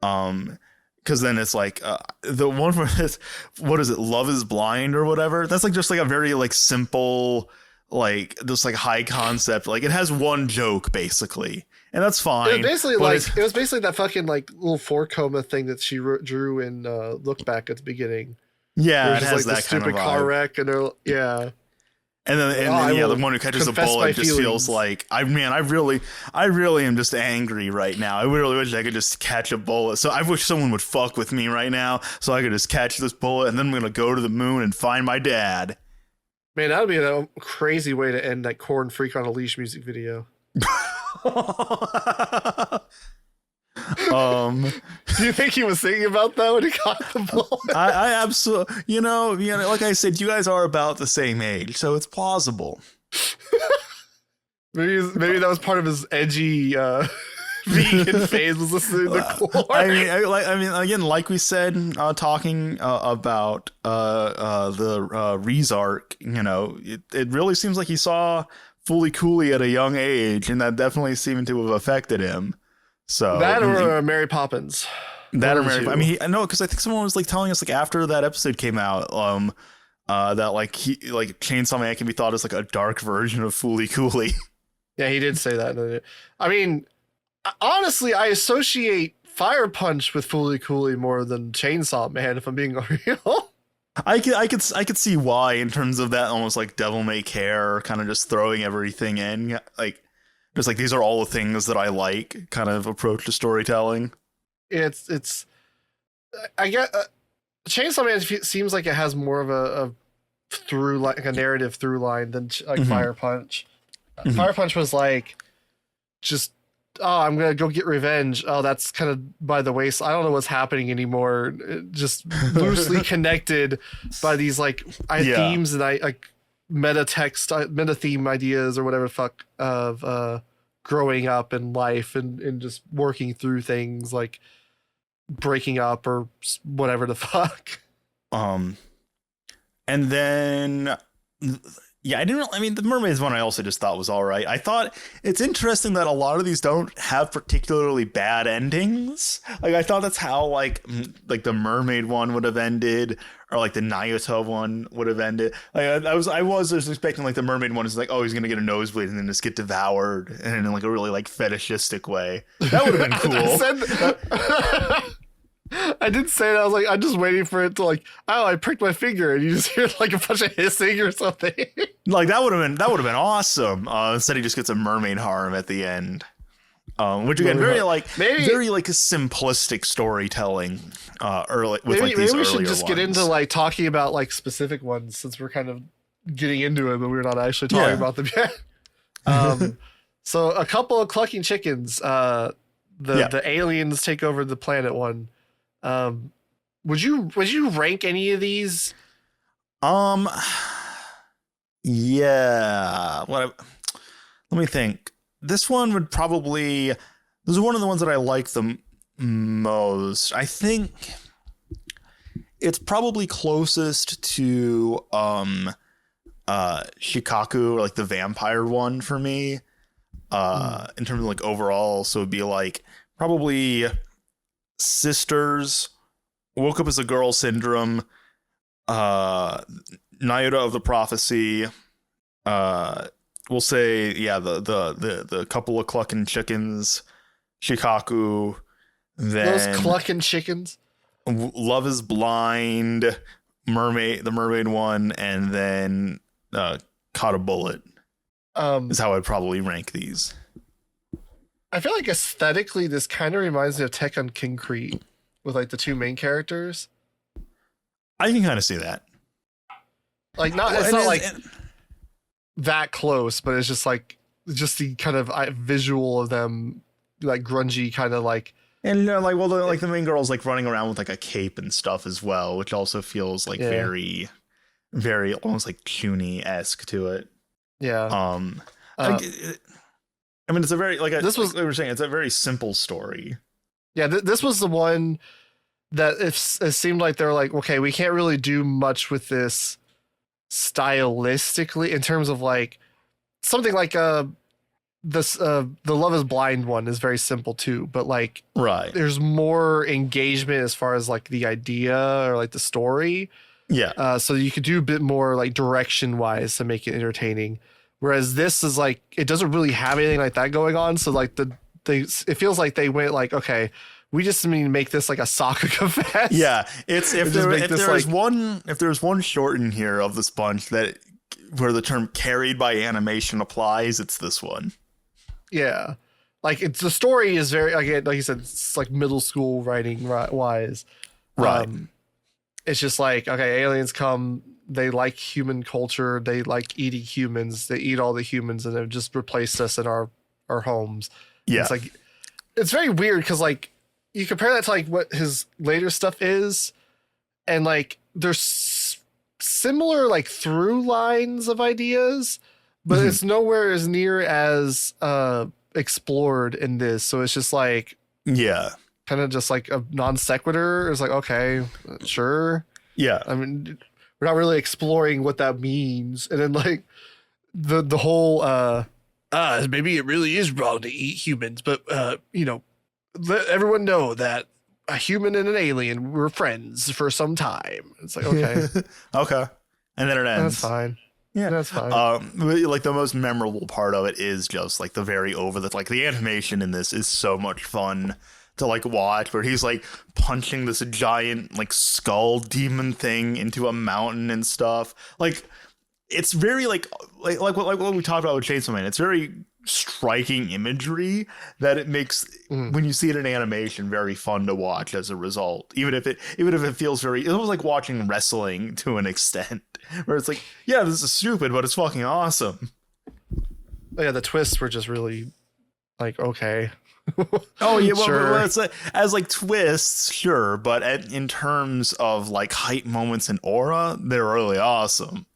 Because then it's like the one where it's, what is it, Love is Blind or whatever. That's like just like a very like simple, like just like high concept. Like it has one joke basically, and that's fine. It was basically that fucking like little 4-coma thing that she drew in Look Back at the beginning. Yeah, it has like that kind of vibe. Car wreck, and they're yeah. And then the one who catches a bullet just feels like, I really am just angry right now. I really wish I could just catch a bullet. So I wish someone would fuck with me right now so I could just catch this bullet, and then I'm going to go to the moon and find my dad. Man, that would be a crazy way to end that Corn Freak on a Leash music video. Do you think he was thinking about that when he caught the bullet? I absolutely, like I said, you guys are about the same age, so it's plausible. maybe that was part of his edgy vegan phase was listening to Core. I mean, again, like we said, talking about the Resurgence, you know, it really seems like he saw Fooly Cooley at a young age, and that definitely seemed to have affected him. So that or Mary Poppins. That or Mary. I mean, I know, because I think someone was like telling us like after that episode came out, that like Chainsaw Man can be thought as like a dark version of Fooly Cooley. Yeah, he did say that. I mean, honestly, I associate Fire Punch with Fooly Cooley more than Chainsaw Man, if I'm being real. I could see why, in terms of that almost like devil may care, kind of just throwing everything in, like just like these are all the things that I like kind of approach to storytelling. It's I get Chainsaw Man seems like it has more of a through like a narrative through line than like Fire Punch. Fire Punch was like just, oh, I'm gonna go get revenge. Oh, that's kind of by the waist. I don't know what's happening anymore. Just loosely connected by these like themes and like meta theme ideas or whatever the fuck of growing up in life and just working through things like breaking up or whatever the fuck. And then I mean, the Mermaids one I also just thought was all right. I thought it's interesting that a lot of these don't have particularly bad endings. Like, I thought that's how like the Mermaid one would have ended, or like the Naruto one would have ended. Like, I was just expecting like the Mermaid one is like, oh, he's gonna get a nosebleed and then just get devoured, and in like a really like fetishistic way. That would have been cool. I did say that. I was like, I'm just waiting for it to like, oh, I pricked my finger, and you just hear like a bunch of hissing or something. Like that would have been awesome. Instead, he just gets a mermaid harm at the end, which again, very like simplistic storytelling. Maybe we should just get into like talking about like specific ones, since we're kind of getting into it, but we're not actually talking about them yet. So a couple of clucking chickens. The aliens take over the planet one. Would you rank any of these? Yeah. Let me think. This one would probably. This is one of the ones that I like the most. I think it's probably closest to Shikaku, or like the vampire one for me. In terms of like overall, so it'd be like probably Sisters, Woke Up as a Girl Syndrome, Naruto of the Prophecy, we'll say the couple of clucking chickens, Shikaku, then those clucking chickens, Love is Blind, the mermaid one, and then Caught a Bullet. Is how I'd probably rank these. I feel like aesthetically, this kind of reminds me of Tech on Concrete with like the two main characters. I can kind of see that. Like, it's not like that close, but it's just like the kind of visual of them, like grungy kind of like. And the main girl's like running around with like a cape and stuff as well, which also feels like very, very almost like Chuni-esque to it. Yeah. I mean, it's a very like this was like we were saying, it's a very simple story. Yeah, this was the one that it seemed like they were like, okay, we can't really do much with this stylistically in terms of like something like the Love is Blind one is very simple too, but like there's more engagement as far as like the idea or like the story. Yeah. So you could do a bit more like direction wise to make it entertaining. Whereas this is like, it doesn't really have anything like that going on. So like it feels like they went like, okay, we just need to make this like a Sakuga fest. Yeah. It's if there's one short in here of this bunch that where the term carried by animation applies, it's this one. Yeah. Like the story is very, again, like you said, it's like middle school writing wise. Right. It's just like, okay, aliens come, they like human culture, they like eating humans, they eat all the humans, and they've just replaced us in our homes. Yeah. It's like, it's very weird because like you compare that to like what his later stuff is, and like there's similar like through lines of ideas, but it's nowhere as near as explored in this, so it's just like Yeah. kind of just like a non sequitur. It's like, okay, sure. Yeah. I mean, we're not really exploring what that means, and then like the whole maybe it really is wrong to eat humans, but let everyone know that a human and an alien were friends for some time. It's like, okay, Okay. And then it ends. that's fine. Yeah, that's fine. Like the most memorable part of it is just like the very like the animation in this is so much fun to like watch, where he's like punching this giant like skull demon thing into a mountain and stuff. Like it's very like what we talked about with Chainsaw Man. It's very striking imagery that it makes when you see it in animation very fun to watch as a result, even if it feels very, it's almost like watching wrestling to an extent, where it's like, yeah, this is stupid but it's fucking awesome. Yeah, the twists were just really like, okay. Oh yeah, well, sure. well, it's like, as like twists, sure, but in terms of like hype moments and aura, they're really awesome.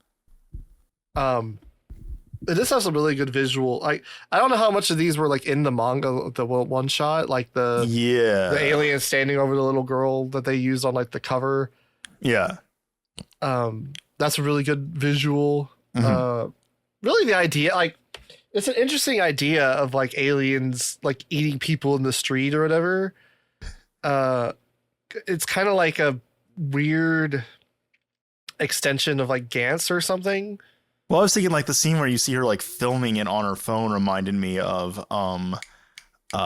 This has some really good visual. Like, I don't know how much of these were like in the manga, the one shot, like the alien standing over the little girl that they used on like the cover. Yeah. That's a really good visual. Really the idea, like, it's an interesting idea of like aliens like eating people in the street or whatever. It's kind of like a weird extension of like Gantz or something. Well, I was thinking like the scene where you see her like filming it on her phone reminded me of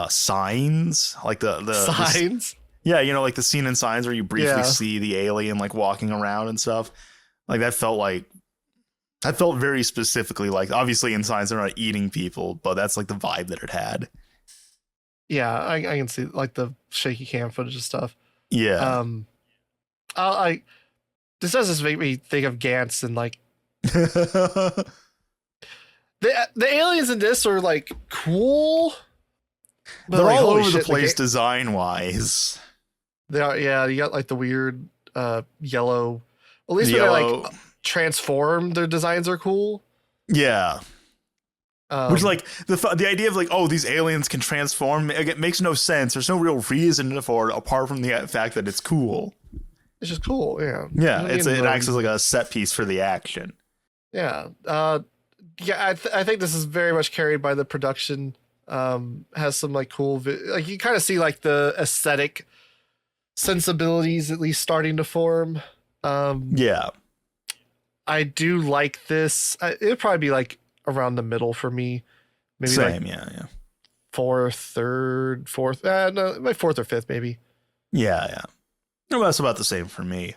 Signs, like the Signs. Yeah, like the scene in Signs where you briefly see the alien like walking around and stuff. Like that felt very specifically like, obviously in Signs they're not eating people, but that's like the vibe that it had. Yeah, I can see like the shaky cam footage and stuff. Yeah. This does just make me think of Gantz and like the aliens in this are like cool. They're like, all over the shit, place design wise. They are, yeah. You got like the weird yellow. At least when they like transform, their designs are cool. Yeah. Which like the idea of like, oh, these aliens can transform, it makes no sense. There's no real reason for it apart from the fact that it's cool. It's just cool, yeah. Yeah, it acts as like a set piece for the action. Yeah. I think this is very much carried by the production. Has some like cool like you kind of see like the aesthetic sensibilities at least starting to form. Yeah. I do like this. It'd probably be like around the middle for me. Maybe same, like yeah. Fourth. No, like fourth or fifth, maybe. Yeah. No, that's about the same for me.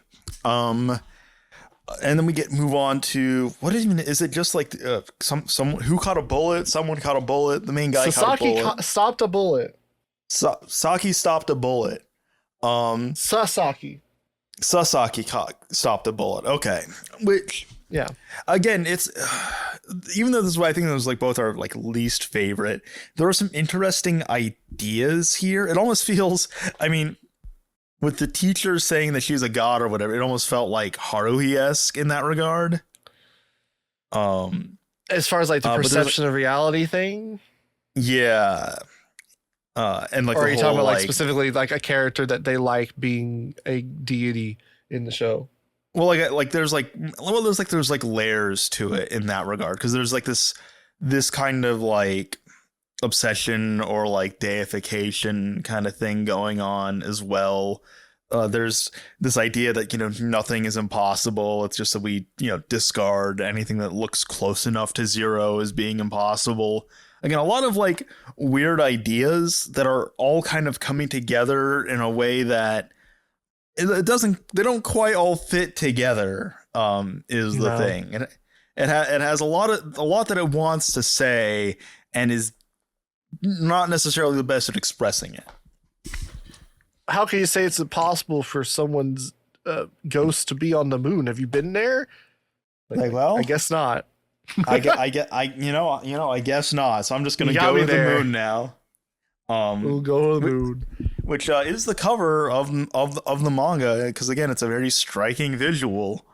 And then we move on to is it just like someone who caught a bullet? Someone caught a bullet. The main guy caught a bullet. Stopped a bullet. Saki stopped a bullet. Sasaki stopped a bullet. Okay, which yeah. Again, it's even though this is what I think those like both are like least favorite. There are some interesting ideas here. It almost feels, I mean, with the teacher saying that she's a god or whatever, it almost felt like Haruhi-esque in that regard. As far as like the perception of reality thing. Yeah. And like, or are you talking about like specifically like a character that they like being a deity in the show? Well, there's layers to it in that regard, because there's like this kind of like obsession or like deification kind of thing going on as well. There's this idea that nothing is impossible. It's just that we discard anything that looks close enough to zero as being impossible. Again, a lot of like weird ideas that are all kind of coming together in a way that they don't quite all fit together. Is the thing, and it has a lot that it wants to say and is not necessarily the best at expressing it. How can you say it's impossible for someone's ghost to be on the moon? Have you been there? Well, I guess not. I guess not. So I'm just gonna go to the moon now. We'll go to the moon, which is the cover of the manga, because again, it's a very striking visual.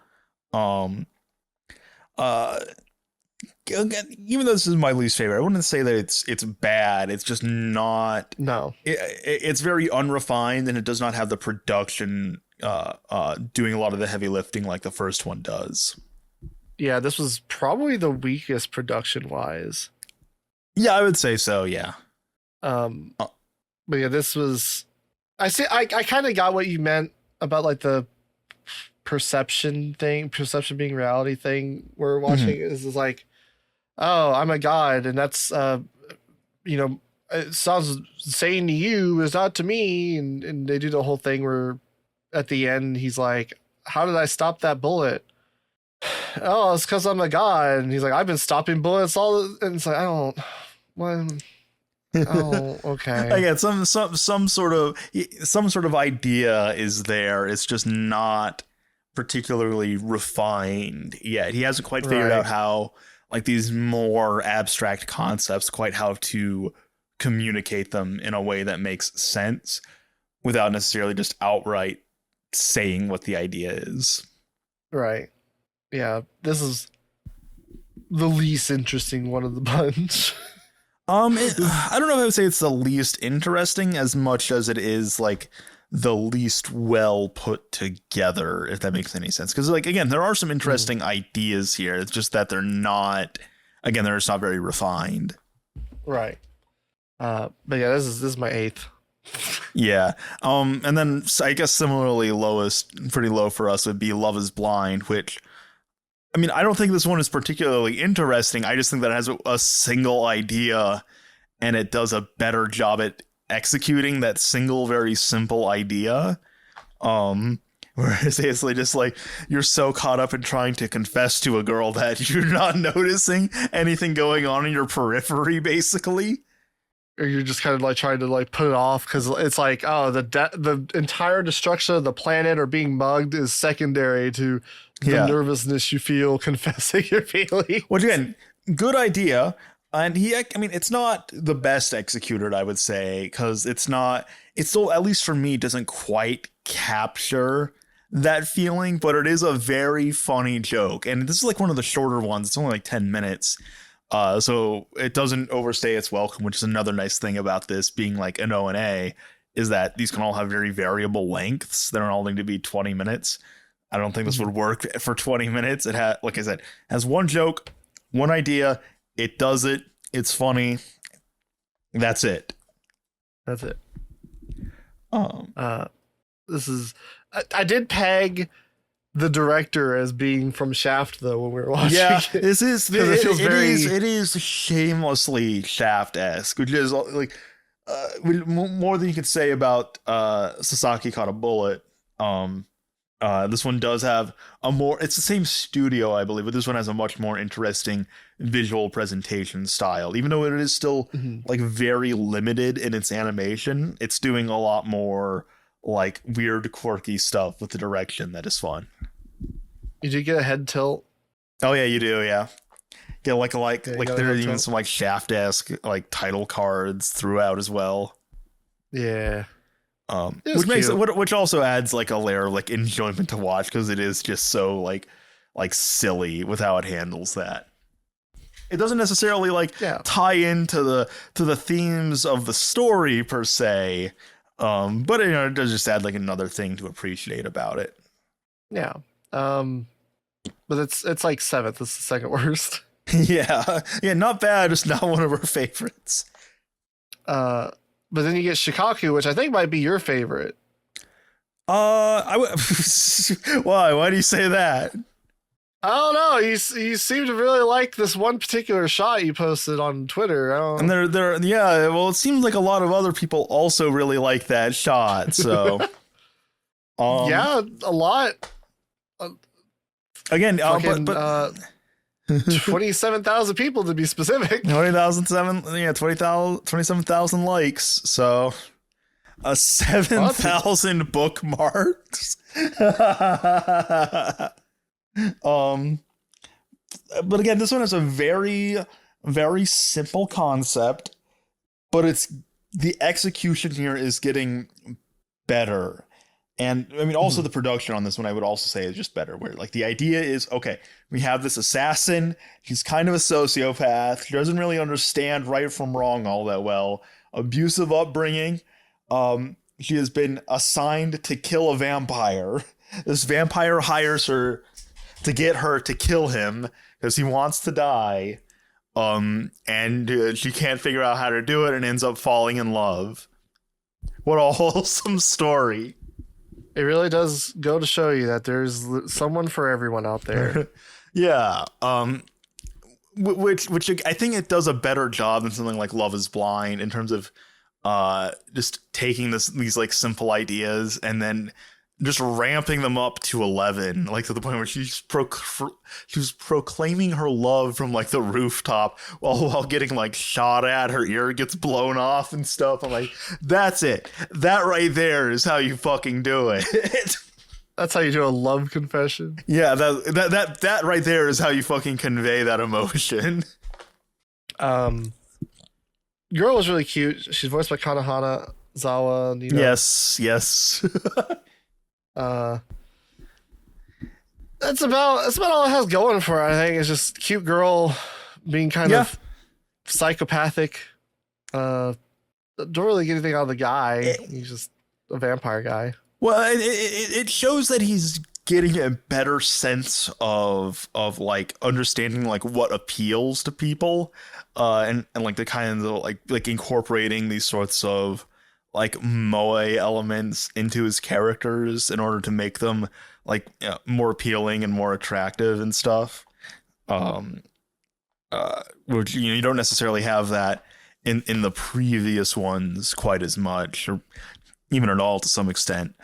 again, even though this is my least favorite, I wouldn't say that it's bad. It's just not. No. It's very unrefined, and it does not have the production doing a lot of the heavy lifting like the first one does. Yeah, this was probably the weakest production wise. Yeah, I would say so. Yeah. But yeah, this was. I kind of got what you meant about like the perception being reality thing we're watching. Is like, oh, I'm a god, and that's it sounds saying to you is not to me, and they do the whole thing where at the end he's like, how did I stop that bullet? Oh, it's because I'm a god. And he's like, I've been stopping bullets all, and it's like, I don't. What? Oh, okay. Again, some sort of idea is there. It's just not particularly refined yet. He hasn't quite figured out how, like, these more abstract concepts, quite how to communicate them in a way that makes sense without necessarily just outright saying what the idea is. Right. Yeah, this is the least interesting one of the bunch. I don't know if I would say it's the least interesting as much as it is like the least well put together, if that makes any sense. Because, like, again, there are some interesting ideas here. It's just that they're not very refined. Right. But yeah, this is my 8th. Yeah. And then I guess similarly pretty low for us would be Love is Blind, which, I mean, I don't think this one is particularly interesting. I just think that it has a single idea and it does a better job at executing that single, very simple idea. Whereas it's just like you're so caught up in trying to confess to a girl that you're not noticing anything going on in your periphery, basically. Or you're just kind of like trying to like put it off because it's like, oh, the entire destruction of the planet or being mugged is secondary to the nervousness you feel confessing your feelings. Which, again, good idea. And it's not the best executed, I would say, because it still, at least for me, doesn't quite capture that feeling, but it is a very funny joke. And this is like one of the shorter ones. It's only like 10 minutes. So it doesn't overstay its welcome, which is another nice thing about this being like an O&A, is that these can all have very variable lengths. They don't all need to be 20 minutes. I don't think this would work for 20 minutes. It has, like I said, has one joke, one idea. It does it. It's funny. That's it. That's it. This is. I did peg the director as being from Shaft, though, when we were watching. Yeah, it. It is shamelessly Shaft-esque, which is like more than you could say about Sasaki Caught a Bullet. This one does have it's the same studio, I believe, but this one has a much more interesting visual presentation style. Even though it is still like very limited in its animation, it's doing a lot more like weird, quirky stuff with the direction that is fun. You did get a head tilt. Oh yeah, you do, yeah. Yeah, like there are even some like Shaft-esque like title cards throughout as well. Yeah. Which also adds like a layer of like enjoyment to watch because it is just so like silly with how it handles that. It doesn't necessarily tie into the themes of the story per se, but it does just add like another thing to appreciate about it. Yeah, but it's like 7th. It's the second worst. yeah, not bad. Just not one of our favorites. But then you get Shikaku, which I think might be your favorite. Why? Why do you say that? I don't know. You seem to really like this one particular shot you posted on Twitter. And well, it seems like a lot of other people also really like that shot. So, yeah, a lot. Again, but 27,000 people to be specific. 27,000 likes. So 7,000 bookmarks. But again, this one has a very, very simple concept, but the execution here is getting better. And I mean, also the production on this one, I would also say is just better. Where like the idea is, okay, we have this assassin. He's kind of a sociopath. He doesn't really understand right from wrong all that well. Abusive upbringing. She has been assigned to kill a vampire. This vampire hires her to get her to kill him because he wants to die. And she can't figure out how to do it and ends up falling in love. What a wholesome story. It really does go to show you that there's someone for everyone out there. Yeah. Which I think it does a better job than something like Love Is Blind in terms of just taking these like simple ideas and then just ramping them up to 11, like to the point where she's proclaiming her love from like the rooftop while getting like shot at, her ear gets blown off and stuff. I'm like, that's it. That right there is how you fucking do it. That's how you do a love confession. Yeah, that right there is how you fucking convey that emotion. Girl was really cute. She's voiced by Kanahana Zawa. Yes. That's about all it has going for her. I think it's just cute girl being kind of psychopathic. Don't really get anything out of the guy. He's just a vampire guy. Well, it shows that he's getting a better sense of like understanding like what appeals to people, and like the kind of like incorporating these sorts of like moe elements into his characters in order to make them like more appealing and more attractive and stuff. Which you don't necessarily have that in the previous ones quite as much, or even at all to some extent.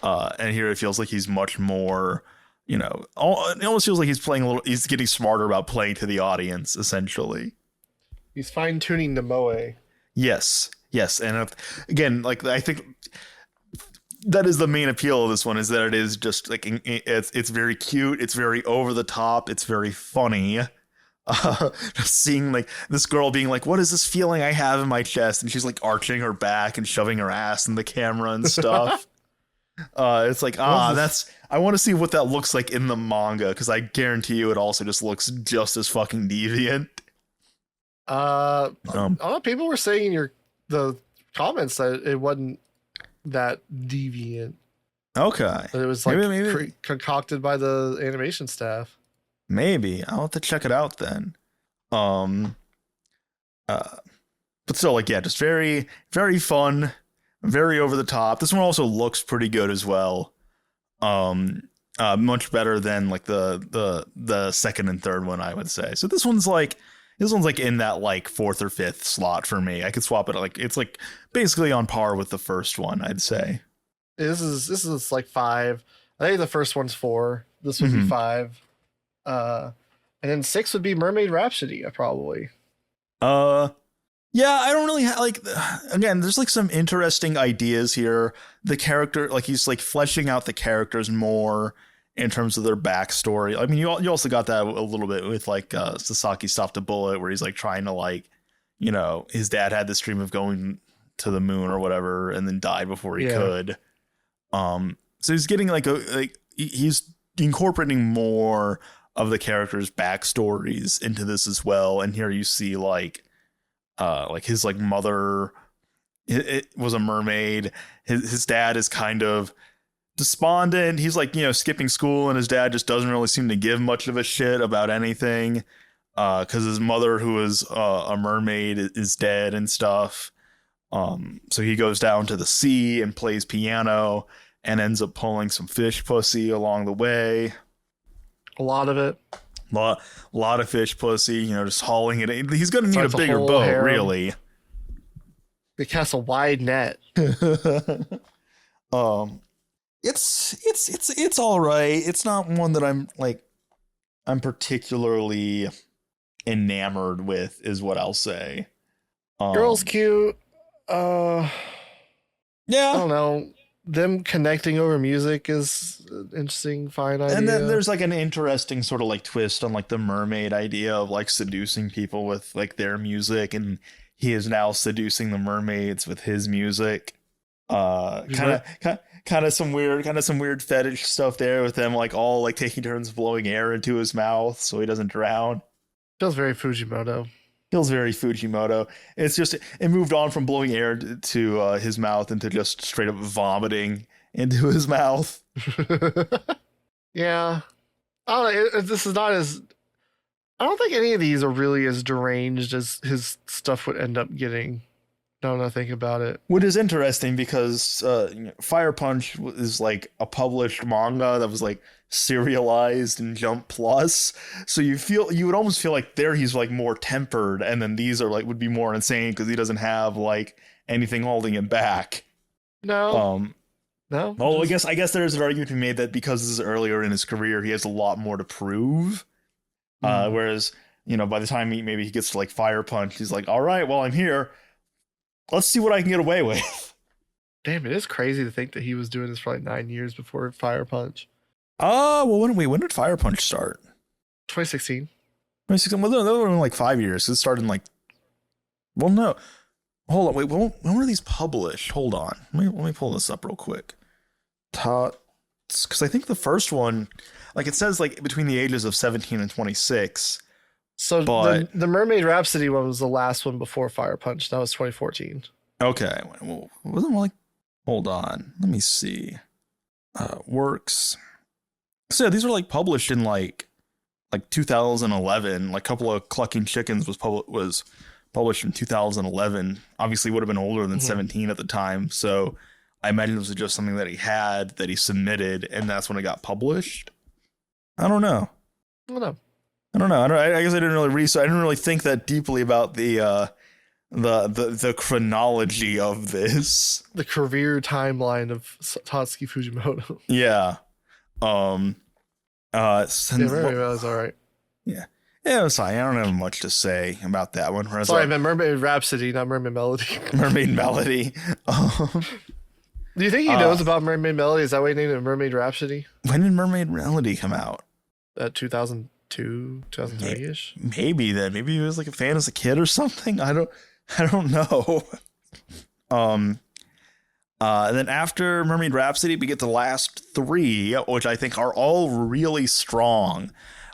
And here it feels like he's much more, it almost feels like he's getting smarter about playing to the audience, essentially. He's fine tuning the moe. Yes. And again, like I think that is the main appeal of this one, is that it is just like it's very cute, it's very over the top, it's very funny. Just seeing like this girl being like, what is this feeling I have in my chest? And she's like arching her back and shoving her ass in the camera and stuff. It's like, I want to see what that looks like in the manga, because I guarantee you it also just looks just as fucking deviant. I don't know, people were saying in the comments that it wasn't that deviant. Okay. But it was like maybe. Concocted by the animation staff. Maybe I'll have to check it out then. But still, like, yeah, just very, very fun, very over the top. This one also looks pretty good as well. Much better than like the second and third one, I would say. So this one's like in that like fourth or fifth slot for me. I could swap it. Like it's like basically on par with the first one, I'd say. This is like 5. I think the first one's 4. This would be 5. And then 6 would be Mermaid Rhapsody, probably. Yeah, I don't really like. Again, there's like some interesting ideas here. The character, like he's like fleshing out the characters more in terms of their backstory. I mean, you also got that a little bit with like Sasaki Stopped a Bullet, where he's like trying to like, his dad had this dream of going to the moon or whatever, and then died before he could. So he's getting he's incorporating more of the characters' backstories into this as well. And here you see like his like mother, it was a mermaid. His dad is kind of despondent. He's like, skipping school, and his dad just doesn't really seem to give much of a shit about anything, because his mother, who is a mermaid, is dead and stuff. So he goes down to the sea and plays piano and ends up pulling some fish pussy along the way. A lot of it. Lot of fish pussy, just hauling it in. He's gonna need a bigger boat, harem. Really. They cast a wide net. It's all right. It's not one that I'm particularly enamored with, is what I'll say. Girl's cute. Yeah. I don't know. Them connecting over music is an interesting, fine idea. And then there's like an interesting sort of like twist on like the mermaid idea of like seducing people with like their music, and he is now seducing the mermaids with his music. Kind of some weird fetish stuff there with them like all like taking turns blowing air into his mouth so he doesn't drown. Feels very Fujimoto. Feels very Fujimoto. It's just it moved on from blowing air to his mouth into just straight up vomiting into his mouth. Yeah, I don't know. This is not as. I don't think any of these are really as deranged as his stuff would end up getting. Now that I think about it, Which is interesting because Fire Punch is like a published manga that was like serialized in Jump Plus, so you would almost feel like there he's like more tempered, and then these are like would be more insane because he doesn't have like anything holding him back. no. Oh, I guess there's an argument to be made that because this is earlier in his career, he has a lot more to prove. Whereas by the time he gets to like Fire Punch, he's like, all right, well I'm here. Let's see what I can get away with. Damn, it is crazy to think that he was doing this for like 9 years before Fire Punch. Well, when did Fire Punch start? 2016. 2016. Well, that was like 5 years. It started in like. Well, no. Hold on. Wait. When were these published? Hold on. Let me pull this up real quick. Because I think the first one, like it says, like between the ages of 17 and 26. So but, the Mermaid Rhapsody one was the last one before Fire Punch. That was 2014. Okay. Well, wasn't like. Hold on. Let me see. Works. So yeah, these were like published in like 2011. Like a couple of Clucking Chickens was published in 2011. Obviously would have been older than 17 at the time. So I imagine it was just something that he submitted, and that's when it got published. I don't know. I guess I didn't really research. I didn't really think that deeply about the chronology of this. The career timeline of Tatsuki Fujimoto. Yeah. Mermaid was all right. Yeah. Yeah, sorry, I don't have much to say about that one. Sorry, I meant Mermaid Rhapsody, not Mermaid Melody. Mermaid Melody. Do you think he knows about Mermaid Melody? Is that why he named it Mermaid Rhapsody? When did Mermaid Melody come out? 2002, 2003-ish? Maybe then. Maybe he was like a fan as a kid or something. I don't know. And then after Mermaid Rhapsody, we get the last three, which I think are all really strong.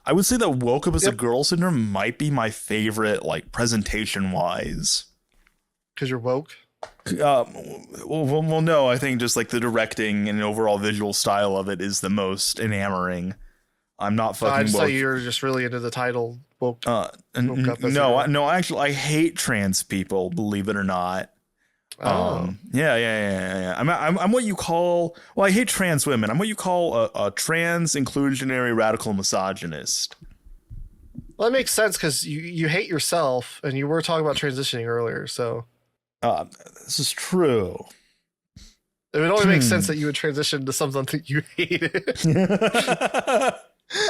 I would say that Woke Up as a Girl Syndrome might be my favorite, like presentation wise. Because you're woke? Well, no, I think just like the directing and overall visual style of it is the most enamoring. I'm not fucking. I just woke. thought you were just really into the title. Woke Up. No, actually, I hate trans people. Believe it or not. Yeah. I'm what you call. Well, I hate trans women. I'm what you call a trans inclusionary radical misogynist. Well, that makes sense because you hate yourself, and you were talking about transitioning earlier. So, this is true. It would only make sense that you would transition to something that you hated.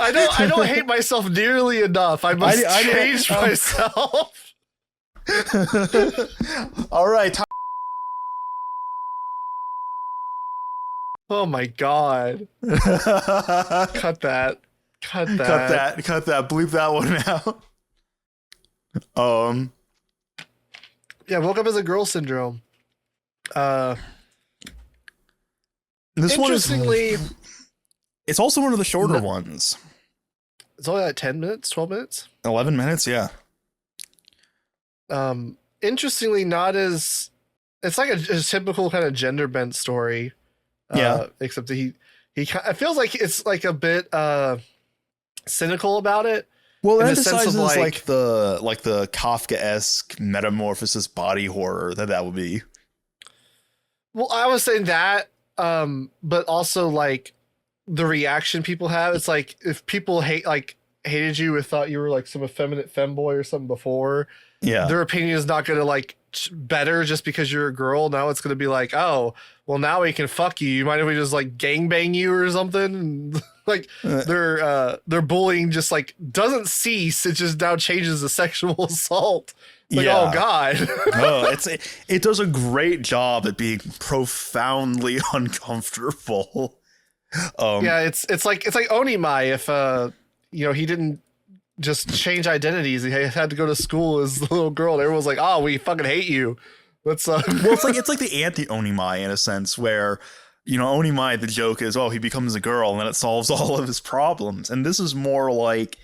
I don't hate myself nearly enough. I must change myself. All right. Oh my god. Cut that. Bleep that one out. Yeah, Woke Up as a Girl Syndrome. This one is it's also one of the shorter ones. It's only like 10 minutes, 12 minutes? 11 minutes, yeah. Interestingly, not as it's like a typical kind of gender bent story. Except that he it feels like it's like a bit cynical about it. Well, it emphasizes like the Kafka-esque metamorphosis body horror that would be. Well, I was saying that, but also like the reaction people have. It's like if people hated you or thought you were like some effeminate femboy or something before, their opinion is not going to like better just because you're a girl. Now it's going to be like, oh, well, now we can fuck you. You mind if we just like gangbang you or something? And, like their bullying just like doesn't cease. It just now changes to sexual assault. Like, oh god. It does a great job at being profoundly uncomfortable. It's like Onimai if he didn't just change identities. He had to go to school as a little girl and everyone's like, oh, we fucking hate you. Let's Well, it's like the anti-Onimai in a sense, where, you know, Onimai, the joke is, oh, he becomes a girl and then it solves all of his problems. And this is more like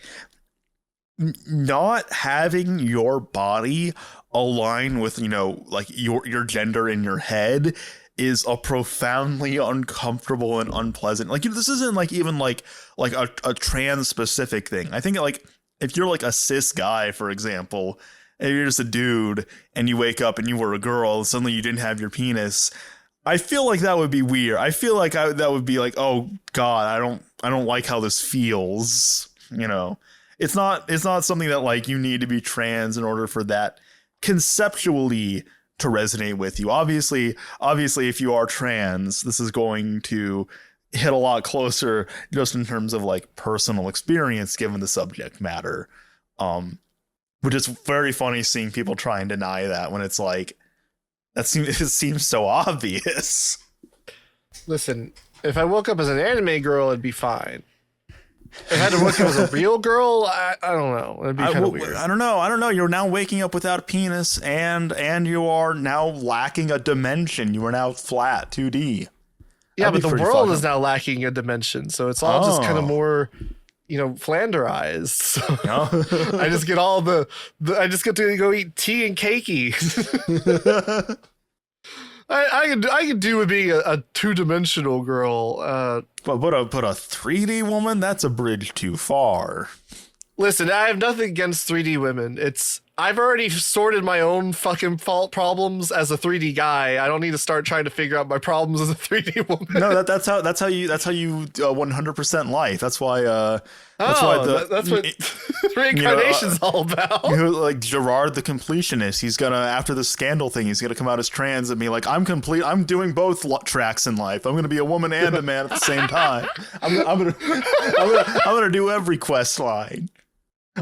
not having your body align with, you know, like your gender in your head is a profoundly uncomfortable and unpleasant. Like, this isn't like even like a trans specific thing. I think like if you're like a cis guy, for example, and you're just a dude and you wake up and you were a girl and suddenly you didn't have your penis, I feel like that would be weird. I feel like that would be like, oh God, I don't like how this feels. You know, it's not something that like you need to be trans in order for that conceptually to resonate with you. Obviously, if you are trans, this is going to hit a lot closer just in terms of like personal experience, given the subject matter. Which is very funny seeing people try and deny that when it's like, it seems so obvious. Listen, if I woke up as an anime girl, it'd be fine. If I had to wake up as a real girl, I don't know. It'd be kind of weird. I don't know. You're now waking up without a penis, and you are now lacking a dimension. You are now flat 2D. Yeah, but the world is now lacking a dimension, so it's all just kind of more, you know, Flanderized. So I just get I just get to go eat tea and cakey. I could do with being a 2-dimensional girl. But put a 3D woman, that's a bridge too far. Listen, I have nothing against 3D women. I've already sorted my own fucking fault problems as a 3D guy. I don't need to start trying to figure out my problems as a 3D woman. No, that's how you 100% life. That's why that's what reincarnation's all about. You know, like Gerard the completionist, he's gonna, after the scandal thing, he's gonna come out as trans and be like, I'm doing both tracks in life. I'm gonna be a woman and a man at the same time. I'm gonna do every quest line.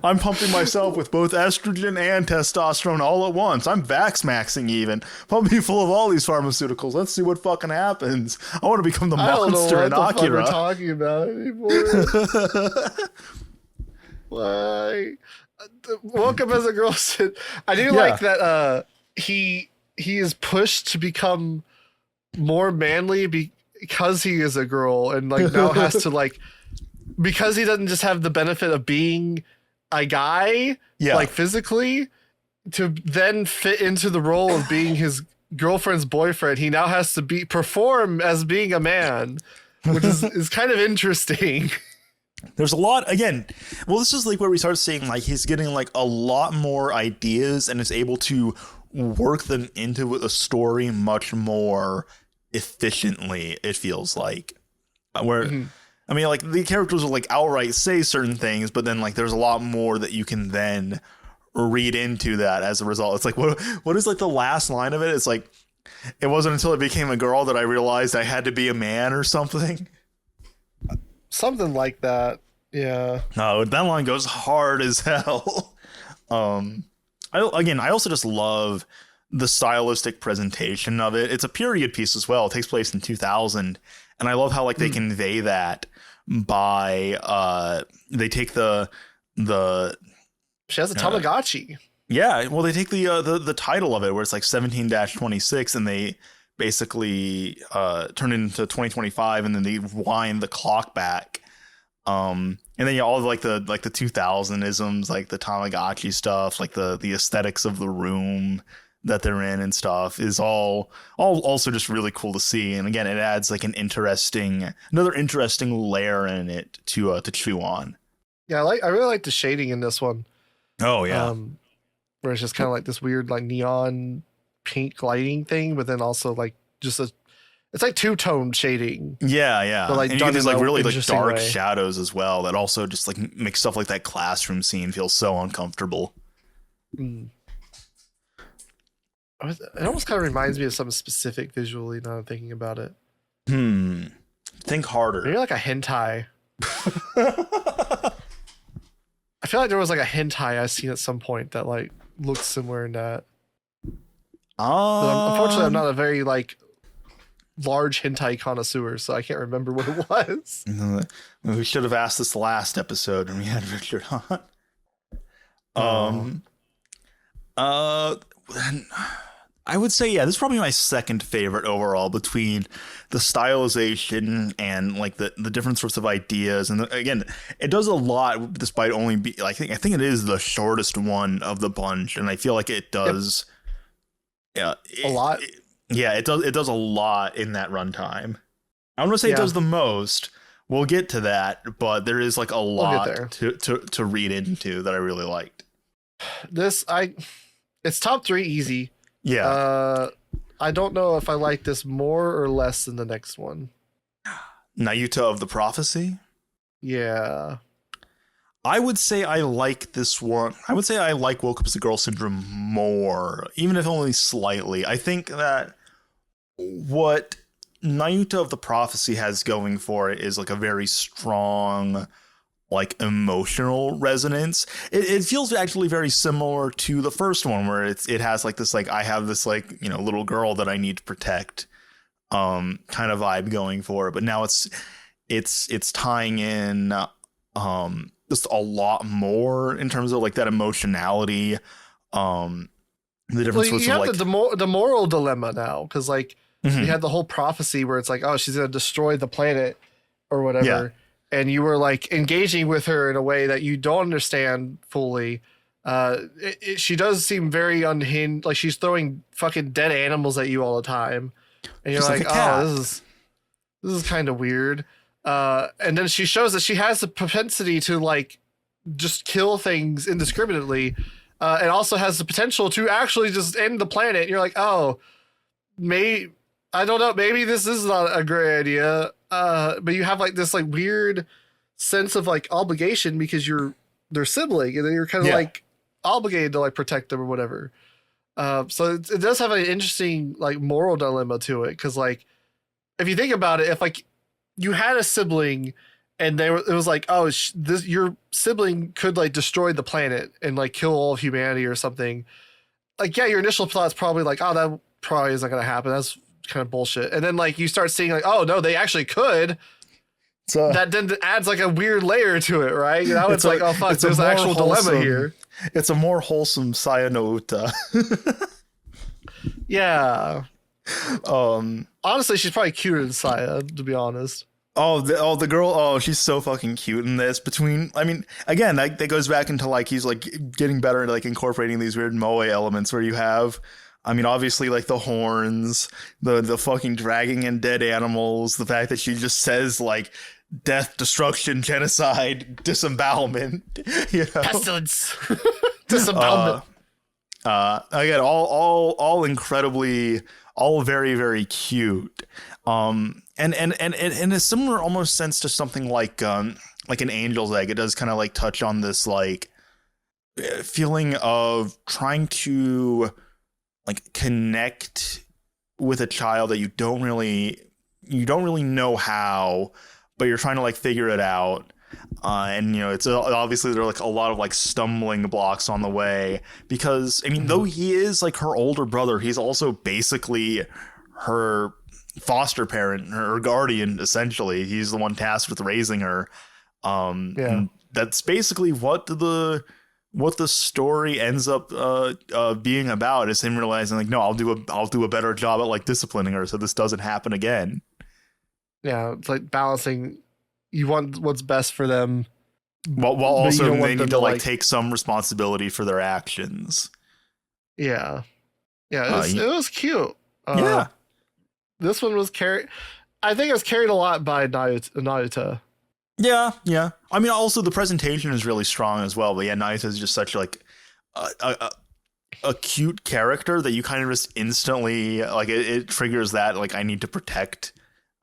I'm pumping myself with both estrogen and testosterone all at once. I'm vax-maxing even. Pump me full of all these pharmaceuticals. Let's see what fucking happens. I want to become the monster in Akira. I don't know what the fuck we're talking about anymore. Why? Woke up as a girl. I do like that he is pushed to become more manly because he is a girl, and like now has to like, because he doesn't just have the benefit of being a guy, like physically, to then fit into the role of being his girlfriend's boyfriend. He now has to perform as being a man, which is kind of interesting. There's a lot, again, well, this is like where we start seeing like he's getting like a lot more ideas and is able to work them into a story much more efficiently, it feels like. Where I mean, like, the characters will, like, outright say certain things, but then, like, there's a lot more that you can then read into that as a result. It's like, what is, like, the last line of it? It's like, it wasn't until I became a girl that I realized I had to be a man or something. Something like that, yeah. No, that line goes hard as hell. I also just love the stylistic presentation of it. It's a period piece as well. It takes place in 2000, and I love how, like, they convey that by they take the she has a Tamagotchi. Yeah, well, they take the title of it where it's like 17-26, and they basically turn it into 2025, and then they wind the clock back. And then all of like the 2000-isms, like the Tamagotchi stuff, like the aesthetics of the room that they're in and stuff is all also just really cool to see. And again, it adds like another interesting layer in it to chew on. Yeah, I really like the shading in this one. Oh yeah. Where it's just kind of like this weird like neon pink lighting thing, but then also like just it's like two-tone shading. Yeah. But like and you get these like really like dark way. shadows as well that also just like make stuff like that classroom scene feel so uncomfortable. It almost kind of reminds me of something specific visually now I'm thinking about it. Think harder. Maybe like a hentai. I feel like there was like a hentai I've seen at some point that like looked similar in that. But unfortunately, I'm not a very like large hentai connoisseur, so I can't remember what it was. We should have asked this last episode when we had Richard on. I would say, yeah, this is probably my second favorite overall between the stylization and like the different sorts of ideas. And again, it does a lot despite only be I think it is the shortest one of the bunch. And I feel like it does a lot. It does a lot in that runtime. I don't want to say it Yeah. does the most. We'll get to that, but there is like a lot to read into that I really liked. It's top 3 easy. Yeah. I don't know if I like this more or less than the next one. Nayuta of the Prophecy. Yeah. I would say I like this one. I would say I like Woke Up as a Girl Syndrome more, even if only slightly. I think that what Nayuta of the Prophecy has going for it is like a very strong, like emotional resonance. It feels actually very similar to the first one, where it has like this, like, I have this, like, you know, little girl that I need to protect, kind of vibe going for it. But now it's tying in, just a lot more in terms of like that emotionality, the difference was you have like the moral dilemma now, because like Mhm. you had the whole prophecy where it's like, oh, she's gonna destroy the planet or whatever. Yeah. And you were like engaging with her in a way that you don't understand fully. She does seem very unhinged. Like she's throwing fucking dead animals at you all the time. And you're She's like like, a cat. oh, this is kind of weird. And then she shows that she has the propensity to like just kill things indiscriminately. And also has the potential to actually just end the planet. And you're like, oh, I don't know. Maybe this is not a great idea. But you have like this like weird sense of like obligation because you're their sibling, and then you're kind of like obligated to like protect them or whatever. So it does have an interesting like moral dilemma to it, because like if you think about it, if like you had a sibling and it was like, oh, your sibling could like destroy the planet and like kill all of humanity or something. Like, yeah, your initial thought is probably like, oh, that probably isn't going to happen. That's kind of bullshit. And then like you start seeing like, oh no, they actually could. So that then adds like a weird layer to it, right? You know, it's like, oh fuck, there's an actual dilemma here. It's a more wholesome Saya no Uta. Yeah. Honestly, she's probably cuter than Saya, to be honest. The girl. Oh, she's so fucking cute in this. I mean, again, that goes back into like he's like getting better at like incorporating these weird moe elements where you have, I mean, obviously like the horns, the fucking dragging in dead animals, the fact that she just says like death, destruction, genocide, disembowelment, you know, pestilence, disembowelment. Again, all incredibly, all very, very cute. And in a similar almost sense to something like an Angel's Egg, it does kind of like touch on this like feeling of trying to like connect with a child that you don't really know how, but you're trying to like figure it out. And you know, it's obviously there are like a lot of like stumbling blocks on the way, because I mean, though he is like her older brother, he's also basically her foster parent, her guardian, essentially. He's the one tasked with raising her. And that's basically what the story ends up being about, is him realizing like, no, I'll do a better job at like disciplining her so this doesn't happen again. Yeah, it's like balancing. You want what's best for them, while also they need to like take some responsibility for their actions. Yeah, it was cute. This one was carried. I think it was carried a lot by Nayuta. Yeah. I mean, also the presentation is really strong as well. But yeah, Nayuta is just such like a cute character that you kind of just instantly like it triggers that like I need to protect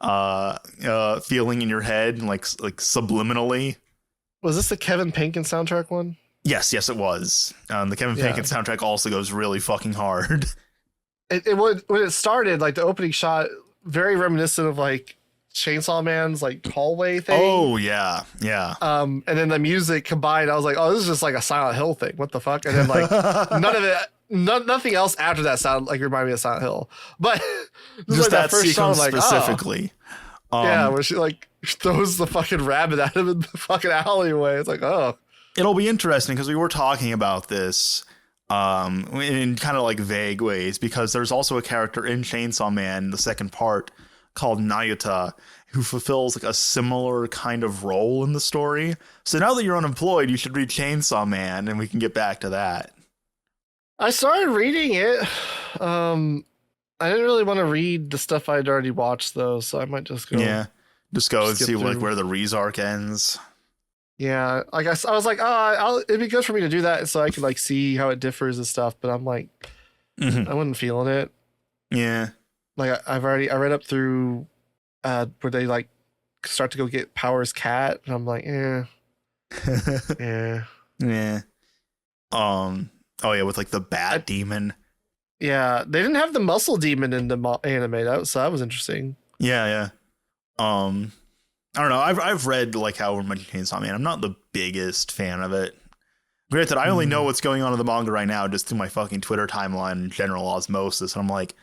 feeling in your head, like subliminally. Was this the Kevin Penkin soundtrack one? Yes, it was. The Kevin Penkin soundtrack also goes really fucking hard. It would, when it started, like the opening shot, very reminiscent of like Chainsaw Man's like hallway thing. Oh yeah. And then the music combined, I was like, oh, this is just like a Silent Hill thing. What the fuck? And then like nothing else after that sound like reminded me of Silent Hill. But just like that first sequence song, specifically. Like, where she like throws the fucking rabbit at him in the fucking alleyway. It's like, oh. It'll be interesting because we were talking about this in kind of like vague ways, because there's also a character in Chainsaw Man, the second part, called Nayuta, who fulfills like a similar kind of role in the story. So now that you're unemployed, you should read Chainsaw Man, and we can get back to that. I started reading it. I didn't really want to read the stuff I'd already watched though, so I might just go. Yeah, just go and skip see like through. where the Resurgence ends. Yeah, I guess I was like, it'd be good for me to do that so I could like see how it differs and stuff. But I'm like, Mhm. I wasn't feeling it. Yeah. Like I read up through where they like start to go get Power's cat, and I'm like, yeah. Yeah. Oh yeah, with like the bat demon. Yeah, they didn't have the muscle demon in the anime. That was interesting. Yeah. I don't know. I've read like however much Chainsaw Man. I'm not the biggest fan of it. Granted, I only know what's going on in the manga right now just through my fucking Twitter timeline and general osmosis. And I'm like,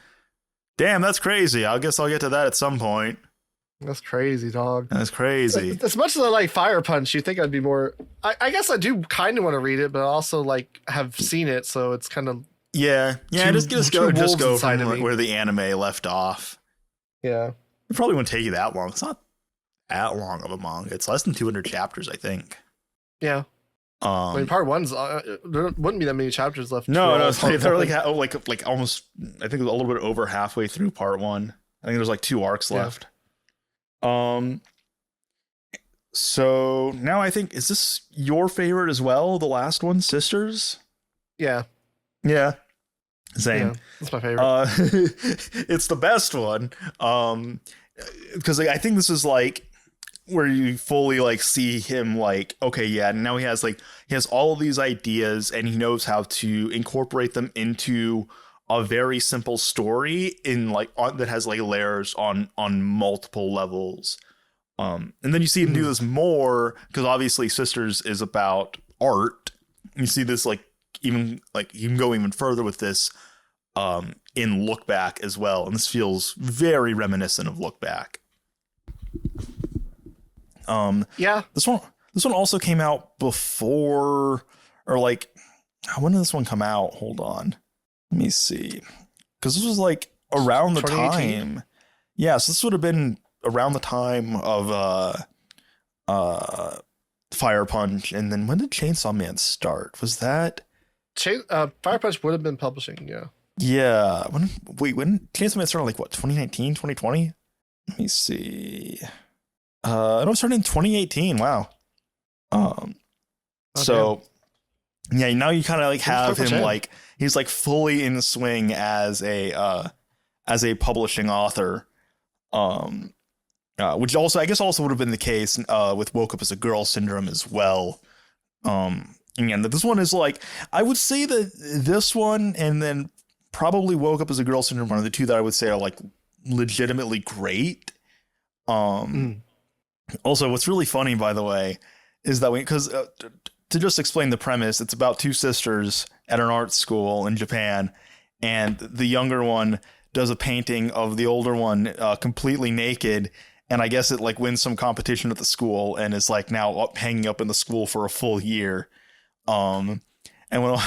damn, that's crazy. I guess I'll get to that at some point. That's crazy, dog. That's crazy. As much as I like Fire Punch, you think I'd be more. I guess I do kind of want to read it, but I also like have seen it, so it's kind of Yeah. Just two go wolves from inside of me. where the anime left off. yeah. It probably wouldn't take you that long. It's not that long of a manga. It's less than 200 chapters, I think. Yeah. I mean, part one's there wouldn't be that many chapters left. No, for they're part like almost. I think it was a little bit over halfway through part one. I think there's like 2 arcs left. So now I think, is this your favorite as well? The last one, Sisters? Yeah. Yeah. Same. Yeah, that's my favorite. It's the best one. Because I think this is like where you fully like see him like, okay, yeah, now he has all of these ideas and he knows how to incorporate them into a very simple story in like that has like layers on multiple levels. And then you see him do this more because obviously Sisters is about art. You see this like even like you can go even further with this in Look Back as well, and this feels very reminiscent of Look Back. Yeah. This one also came out before, or like, when did this one come out? Hold on, let me see, because this was like around the 2018? time. Yeah, so this would have been around the time of Fire Punch, and then when did Chainsaw Man start? Was that? Fire Punch would have been publishing, yeah. Yeah. When Chainsaw Man started, like what, 2019, 2020? Let me see. It was started in 2018. Wow. So yeah, now you kind of like have him like he's like fully in swing as a publishing author. Which also I guess also would have been the case with Woke Up as a Girl syndrome as well. Again, this one is like, I would say that this one and then probably Woke Up as a Girl syndrome are the two that I would say are like legitimately great. Also, what's really funny, by the way, is that because to just explain the premise, it's about 2 sisters at an art school in Japan, and the younger one does a painting of the older one completely naked, and I guess it like wins some competition at the school and is like now hanging up in the school for a full year. And when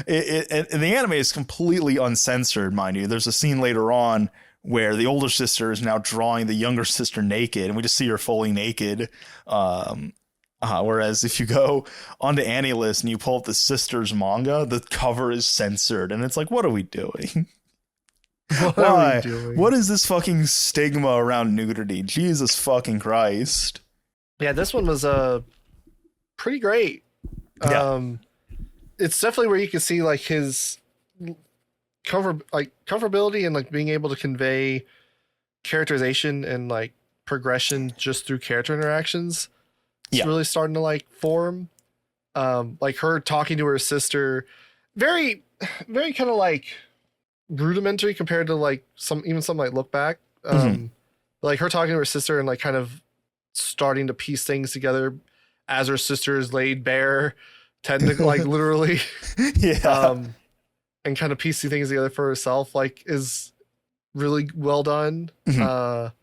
and the anime is completely uncensored, mind you. There's a scene later on where the older sister is now drawing the younger sister naked, and we just see her fully naked. Whereas if you go onto AniList and you pull up the sisters manga, the cover is censored, and it's like, what are we doing? What are we doing? What is this fucking stigma around nudity? Jesus fucking Christ. Yeah, this one was pretty great. Yeah. It's definitely where you can see like his comfortability and like being able to convey characterization and like progression just through character interactions. It's really starting to like form. Like her talking to her sister, very, very kind of like rudimentary compared to like something like Look Back. Like her talking to her sister and like kind of starting to piece things together as her sister is laid bare, technically, like literally. Yeah. And kind of piecing things together for herself, like, is really well done. The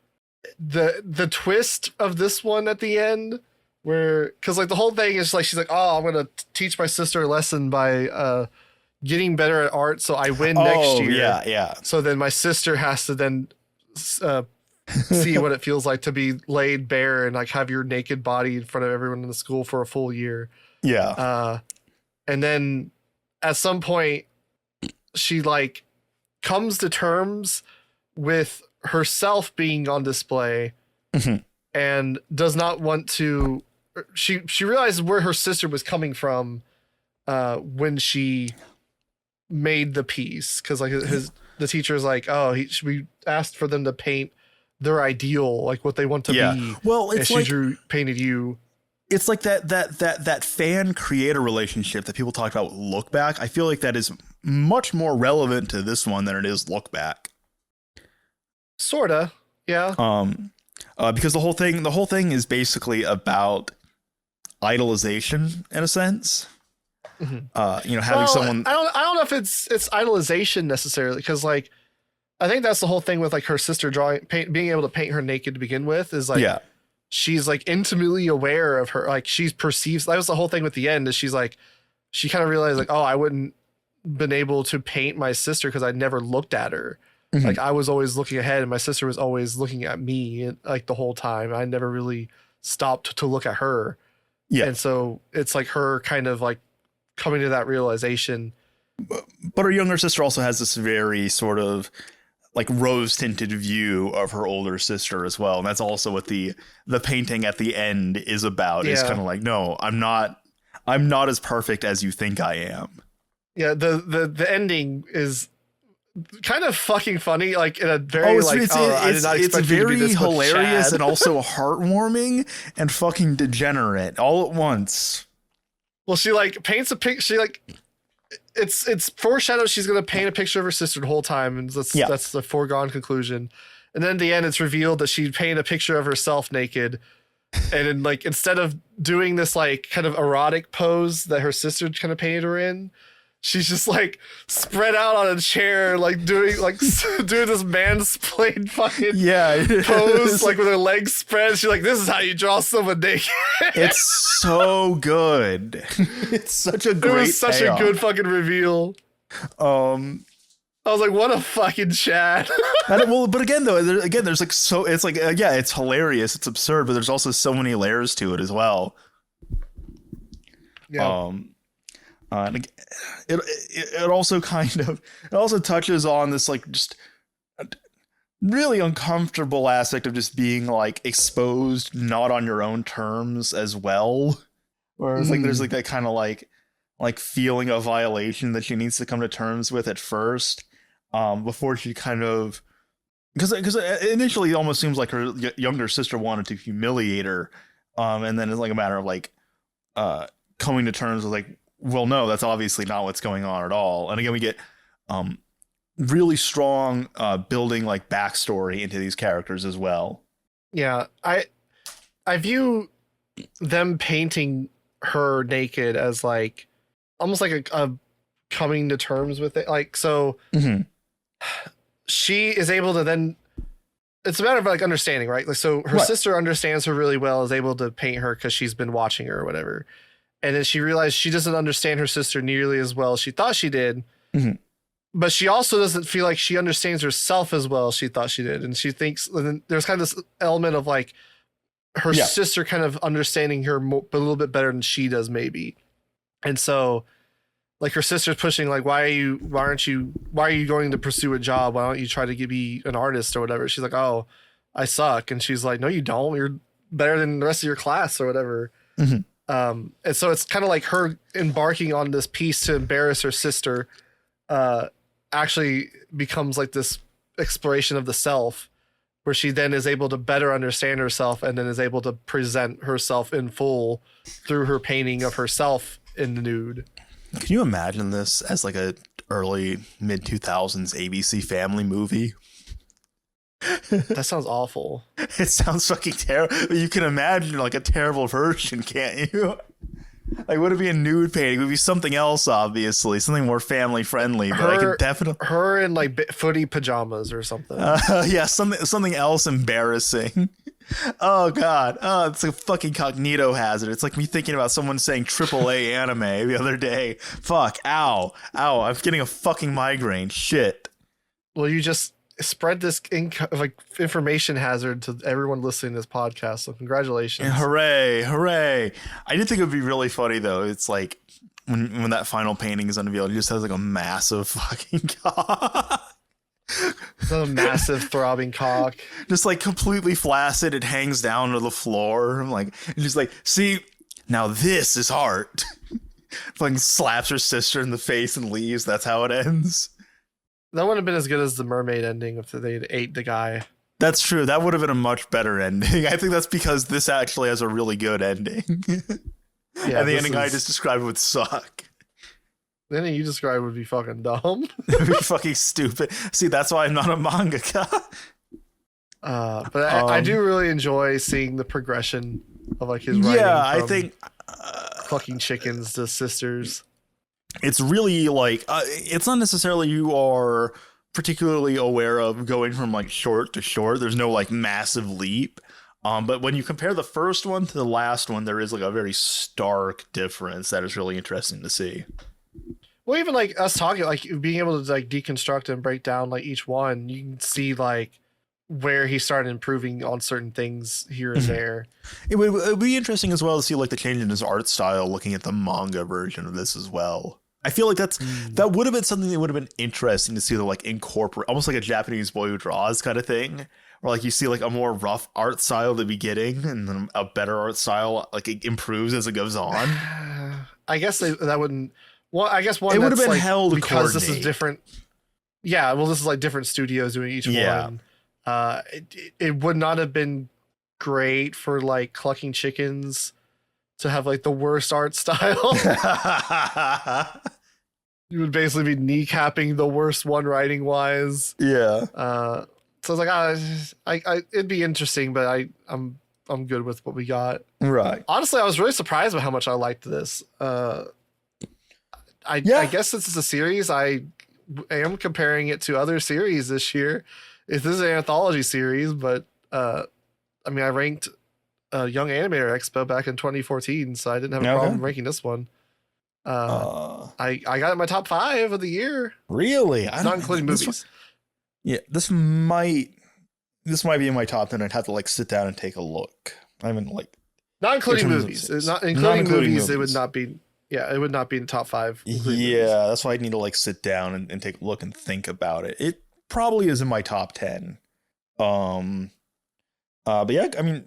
twist of this one at the end, where because like the whole thing is like she's like, oh, I'm gonna teach my sister a lesson by getting better at art, so I win next year. Yeah. So then my sister has to then see what it feels like to be laid bare and like have your naked body in front of everyone in the school for a full year. Yeah. And then at some point she like comes to terms with herself being on display and does not want to. She realizes where her sister was coming from when she made the piece, because like the teacher's like, oh, we asked for them to paint their ideal, like what they want to be. Well, it's and she painted you. It's like that fan creator relationship that people talk about with Look Back. I feel like that is much more relevant to this one than it is Look Back. Sorta, yeah. Because the whole thing is basically about idolization in a sense. Having someone. I don't know if it's idolization necessarily, because like I think that's the whole thing with like her sister being able to paint her naked to begin with, is like she's like intimately aware of her, like she's perceives. That was the whole thing with the end, is she's like, she kind of realized like, oh, I wouldn't been able to paint my sister because I never looked at her. Like I was always looking ahead and my sister was always looking at me like the whole time. I never really stopped to look at her. Yeah. And so it's like her kind of like coming to that realization. But her younger sister also has this very sort of like rose tinted view of her older sister as well. And that's also what the painting at the end is about. Is kind of like, no, I'm not as perfect as you think I am. Yeah. The ending is kind of fucking funny, like in a very I did not expect it's very you to be this hilarious and also heartwarming and fucking degenerate all at once. Well, she like paints a picture. She like it's foreshadowed she's gonna paint a picture of her sister the whole time, and that's the foregone conclusion. And then at the end, it's revealed that she painted a picture of herself naked, and then like instead of doing this like kind of erotic pose that her sister kind of painted her in, she's just like spread out on a chair, like doing this mansplained fucking pose, like with her legs spread. She's like, "This is how you draw someone naked." It's so good. It's such a great. It was such a good fucking reveal. I was like, "What a fucking Chad." But again, though, there's like so it's like it's hilarious, it's absurd, but there's also so many layers to it as well. Yeah. And it also touches on this like just really uncomfortable aspect of just being like exposed not on your own terms as well. Whereas like there's like that kind of like feeling of violation that she needs to come to terms with at first, before she kind of, because initially it almost seems like her younger sister wanted to humiliate her, and then it's like a matter of like coming to terms with like, well, no, that's obviously not what's going on at all. And again, we get really strong building like backstory into these characters as well. Yeah, I view them painting her naked as like almost like a coming to terms with it. Like, so she is able to then, it's a matter of like understanding, right? Like, so her sister understands her really well, is able to paint her because she's been watching her or whatever. And then she realized she doesn't understand her sister nearly as well as she thought she did. But she also doesn't feel like she understands herself as well as she thought she did. And she thinks, and there's kind of this element of like her sister kind of understanding her a little bit better than she does maybe. And so like her sister's pushing like, why are you going to pursue a job? Why don't you try to be an artist or whatever? She's like, oh, I suck. And she's like, no, you don't. You're better than the rest of your class or whatever. And so it's kind of like her embarking on this piece to embarrass her sister, actually becomes like this exploration of the self, where she then is able to better understand herself and then is able to present herself in full through her painting of herself in the nude. Can you imagine this as like a early mid 2000s ABC Family movie? That sounds awful. It sounds fucking terrible. You can imagine like a terrible version, can't you? Like, would it be a nude painting? It would be something else, obviously, something more family friendly. But I could definitely her in like footy pajamas or something. Something else embarrassing. Oh god. Oh, it's a fucking cognito hazard. It's like me thinking about someone saying AAA anime the other day. Fuck. Ow. Ow. I'm getting a fucking migraine. Shit. Well, you just spread this information hazard to everyone listening to this podcast. So congratulations. And hooray. Hooray. I did think it would be really funny though. It's like when that final painting is unveiled, it just has like a massive fucking cock. A massive throbbing cock. Just like completely flaccid. It hangs down to the floor. I'm like, and just like, see, now this is art. Fucking slaps her sister in the face and leaves. That's how it ends. That wouldn't have been as good as the mermaid ending if they'd ate the guy. That's true. That would have been a much better ending. I think that's because this actually has a really good ending. Yeah, and the ending I just described would suck. The ending you described would be fucking dumb. It would be fucking stupid. See, that's why I'm not a mangaka. But I do really enjoy seeing the progression of like his writing. Yeah, I think fucking chickens to sisters. It's really like it's not necessarily you are particularly aware of going from like short to short. There's no like massive leap. But when you compare the first one to the last one, there is like a very stark difference that is really interesting to see. Well, even like us talking, like being able to like deconstruct and break down like each one, you can see like where he started improving on certain things here and there. It would be interesting as well to see like the change in his art style looking at the manga version of this as well. I feel like that would have been something that would have been interesting to see to like incorporate, almost like a Japanese boy who draws kind of thing. Or like you see like a more rough art style at the beginning and then a better art style, like it improves as it goes on. I guess that wouldn't. Well, I guess one it would have been like, held because this is different. Yeah, well, this is like different studios doing each one. It would not have been great for like Clucking Chickens to have like the worst art style. You would basically be kneecapping the worst one writing wise. Yeah. So I was like, it'd be interesting, but I'm good with what we got. Right. Honestly, I was really surprised by how much I liked this. I guess this is a series. I am comparing it to other series this year. This is an anthology series, but I mean, I ranked Young Animator Expo back in 2014, so I didn't have a problem ranking this one. I got it in my top 5 of the year. Really? Not including movies. Yeah, this might be in my top 10. I'd have to like sit down and take a look. I mean, like not including movies. Not including movies. It would not be. Yeah, it would not be in the top 5. Yeah, that's why I need to like sit down and take a look and think about it. It probably is in my top 10. But yeah, I mean,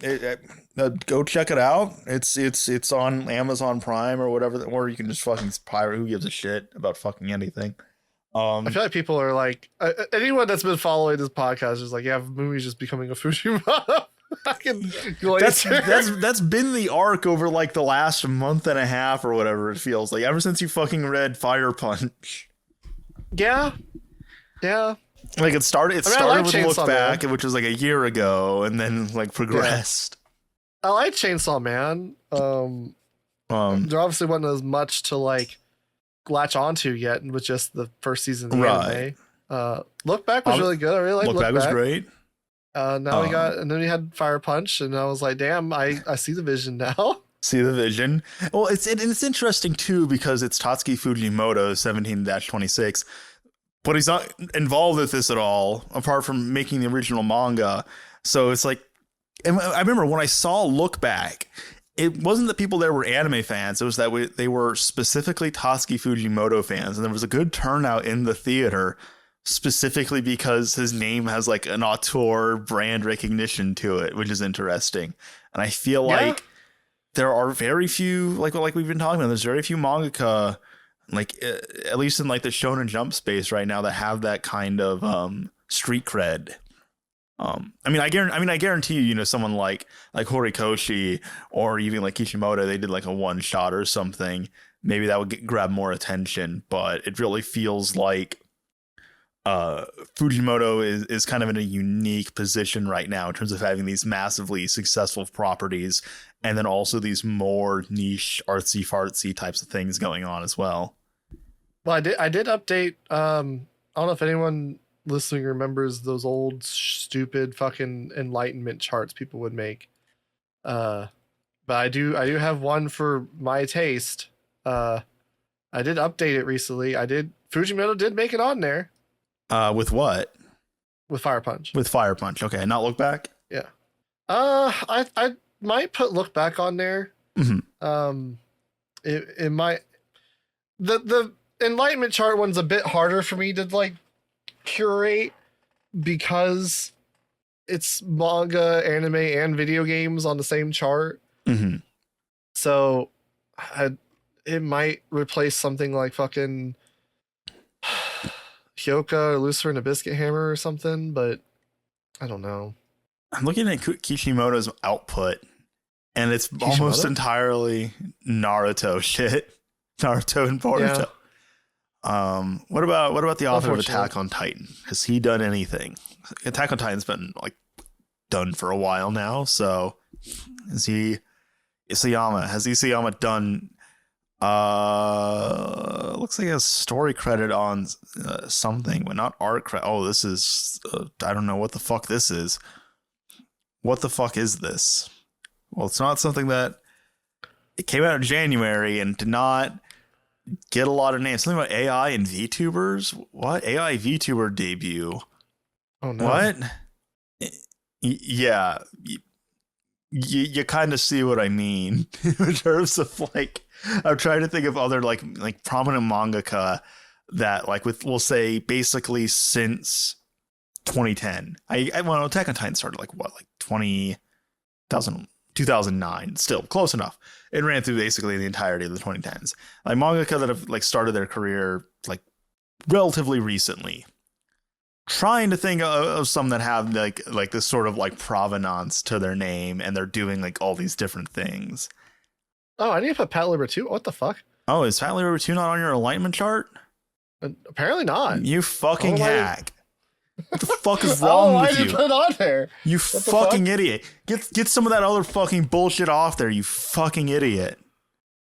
go check it out. It's on Amazon Prime or whatever, or you can just fucking pirate. Who gives a shit about fucking anything? I feel like people are like, anyone that's been following this podcast is like, yeah, Mumi's just becoming a Fujimoto. That's been the arc over like the last month and a half or whatever it feels like, ever since you fucking read Fire Punch. Yeah. Like it started with Look Back, which was like a year ago, and then like progressed. Yeah. I like Chainsaw Man. There obviously wasn't as much to like latch onto yet with just the first season of the anime. Look Back was really good. I really liked Look Back. Was great. Now and then we had Fire Punch, and I was like, damn, I see the vision now. See the vision. Well, it's interesting too because it's Tatsuki Fujimoto 17-26, but he's not involved with this at all apart from making the original manga. So it's like, and I remember when I saw Look Back, it wasn't that people there were anime fans. It was that they were specifically Tatsuki Fujimoto fans, and there was a good turnout in the theater specifically because his name has like an auteur brand recognition to it, which is interesting. And I feel like there are very few, like we've been talking about, there's very few mangaka, like at least in like the Shonen Jump space right now, that have that kind of street cred. I mean, I guarantee you, someone like Horikoshi or even like Kishimoto, they did like a one shot or something. Maybe that would grab more attention, but it really feels like Fujimoto is kind of in a unique position right now in terms of having these massively successful properties and then also these more niche artsy fartsy types of things going on as well. Well, I did update. I don't know if anyone listening remembers those old stupid fucking enlightenment charts people would make. But I do have one for my taste. I did update it recently. Fujimoto did make it on there. With what? With Fire Punch. With Fire Punch. Okay, not Look Back? Yeah. I might put Look Back on there. Mm-hmm. It might. The Enlightenment chart one's a bit harder for me to like curate because it's manga, anime, and video games on the same chart. Mm-hmm. So it might replace something like fucking Hyoka or Lucifer and a Biscuit Hammer or something, but I don't know. I'm looking at Kishimoto's output, and it's almost entirely Naruto shit. Naruto and Boruto. Yeah. What about the author of Attack on Titan? Has he done anything? Attack on Titan's been like done for a while now, so has Isayama done looks like a story credit on something, but not art credit. Oh, this is I don't know what the fuck this is. What the fuck is this? Well, it's not something that it came out in January and did not get a lot of names. Something about AI and VTubers? What? AI VTuber debut. Oh no. What? Yeah. You kind of see what I mean in terms of like, I'm trying to think of other like prominent mangaka that like we'll say basically since 2010. Well, Attack on Titan started like 2009. Still close enough. It ran through basically the entirety of the 2010s. Like mangaka that have like started their career like relatively recently. Trying to think of some that have like this sort of like provenance to their name, and they're doing like all these different things. Oh, I need to put Pat Liber 2. What the fuck? Oh, is Pat Liber 2 not on your alignment chart? Apparently not. You fucking hack. What the fuck is wrong with you? Why did you put it on there? You fucking idiot. Get some of that other fucking bullshit off there, you fucking idiot.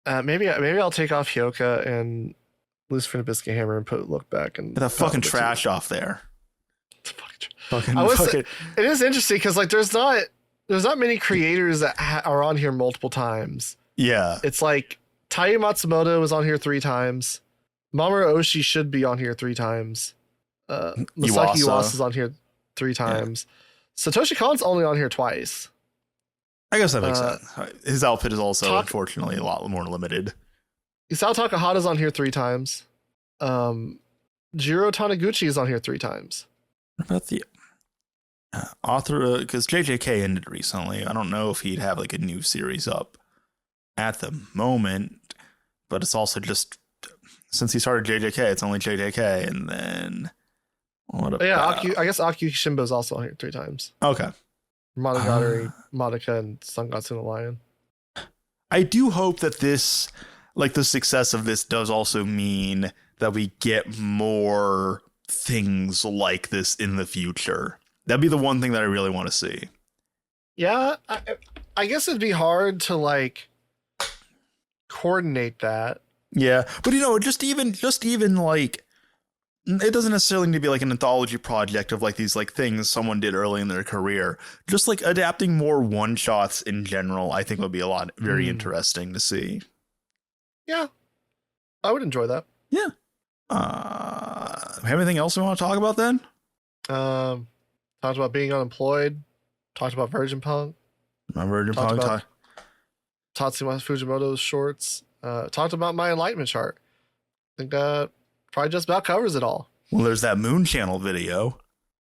Maybe I'll take off Hyoka and Lucifer and Biscuit Hammer and put Look Back and get that fucking trash off there. It is interesting because like there's not many creators that are on here multiple times. Yeah, it's like Taiyo Matsumoto was on here 3 times. Mamoru Oshii should be on here 3 times. Masaki Yuasa's on here 3 times. Yeah. Satoshi Kon's only on here twice. I guess that makes sense. His outfit is also unfortunately a lot more limited. Isao Takahata's on here 3 times. Jiro Taniguchi is on here 3 times. What about the author? Because JJK ended recently. I don't know if he'd have like a new series up at the moment, but it's also just since he started JJK, it's only JJK, and then what about? I guess Aki Shimbo's also on here 3 times. Okay. Monogatari, Madoka, and Sangatsu no Lion. I do hope that this, like the success of this, does also mean that we get more things like this in the future. That'd be the one thing that I really want to see. Yeah, I guess it'd be hard to like coordinate that. Yeah, but just even like it doesn't necessarily need to be like an anthology project of like these like things someone did early in their career. Just like adapting more one shots in general, I think would be very interesting to see. Yeah, I would enjoy that. Yeah. Have anything else we want to talk about then? Talked about being unemployed. Talked about Virgin Punk. Talked about Tatsuma Fujimoto's shorts. Talked about my Enlightenment chart. I think that probably just about covers it all. Well, there's that Moon Channel video.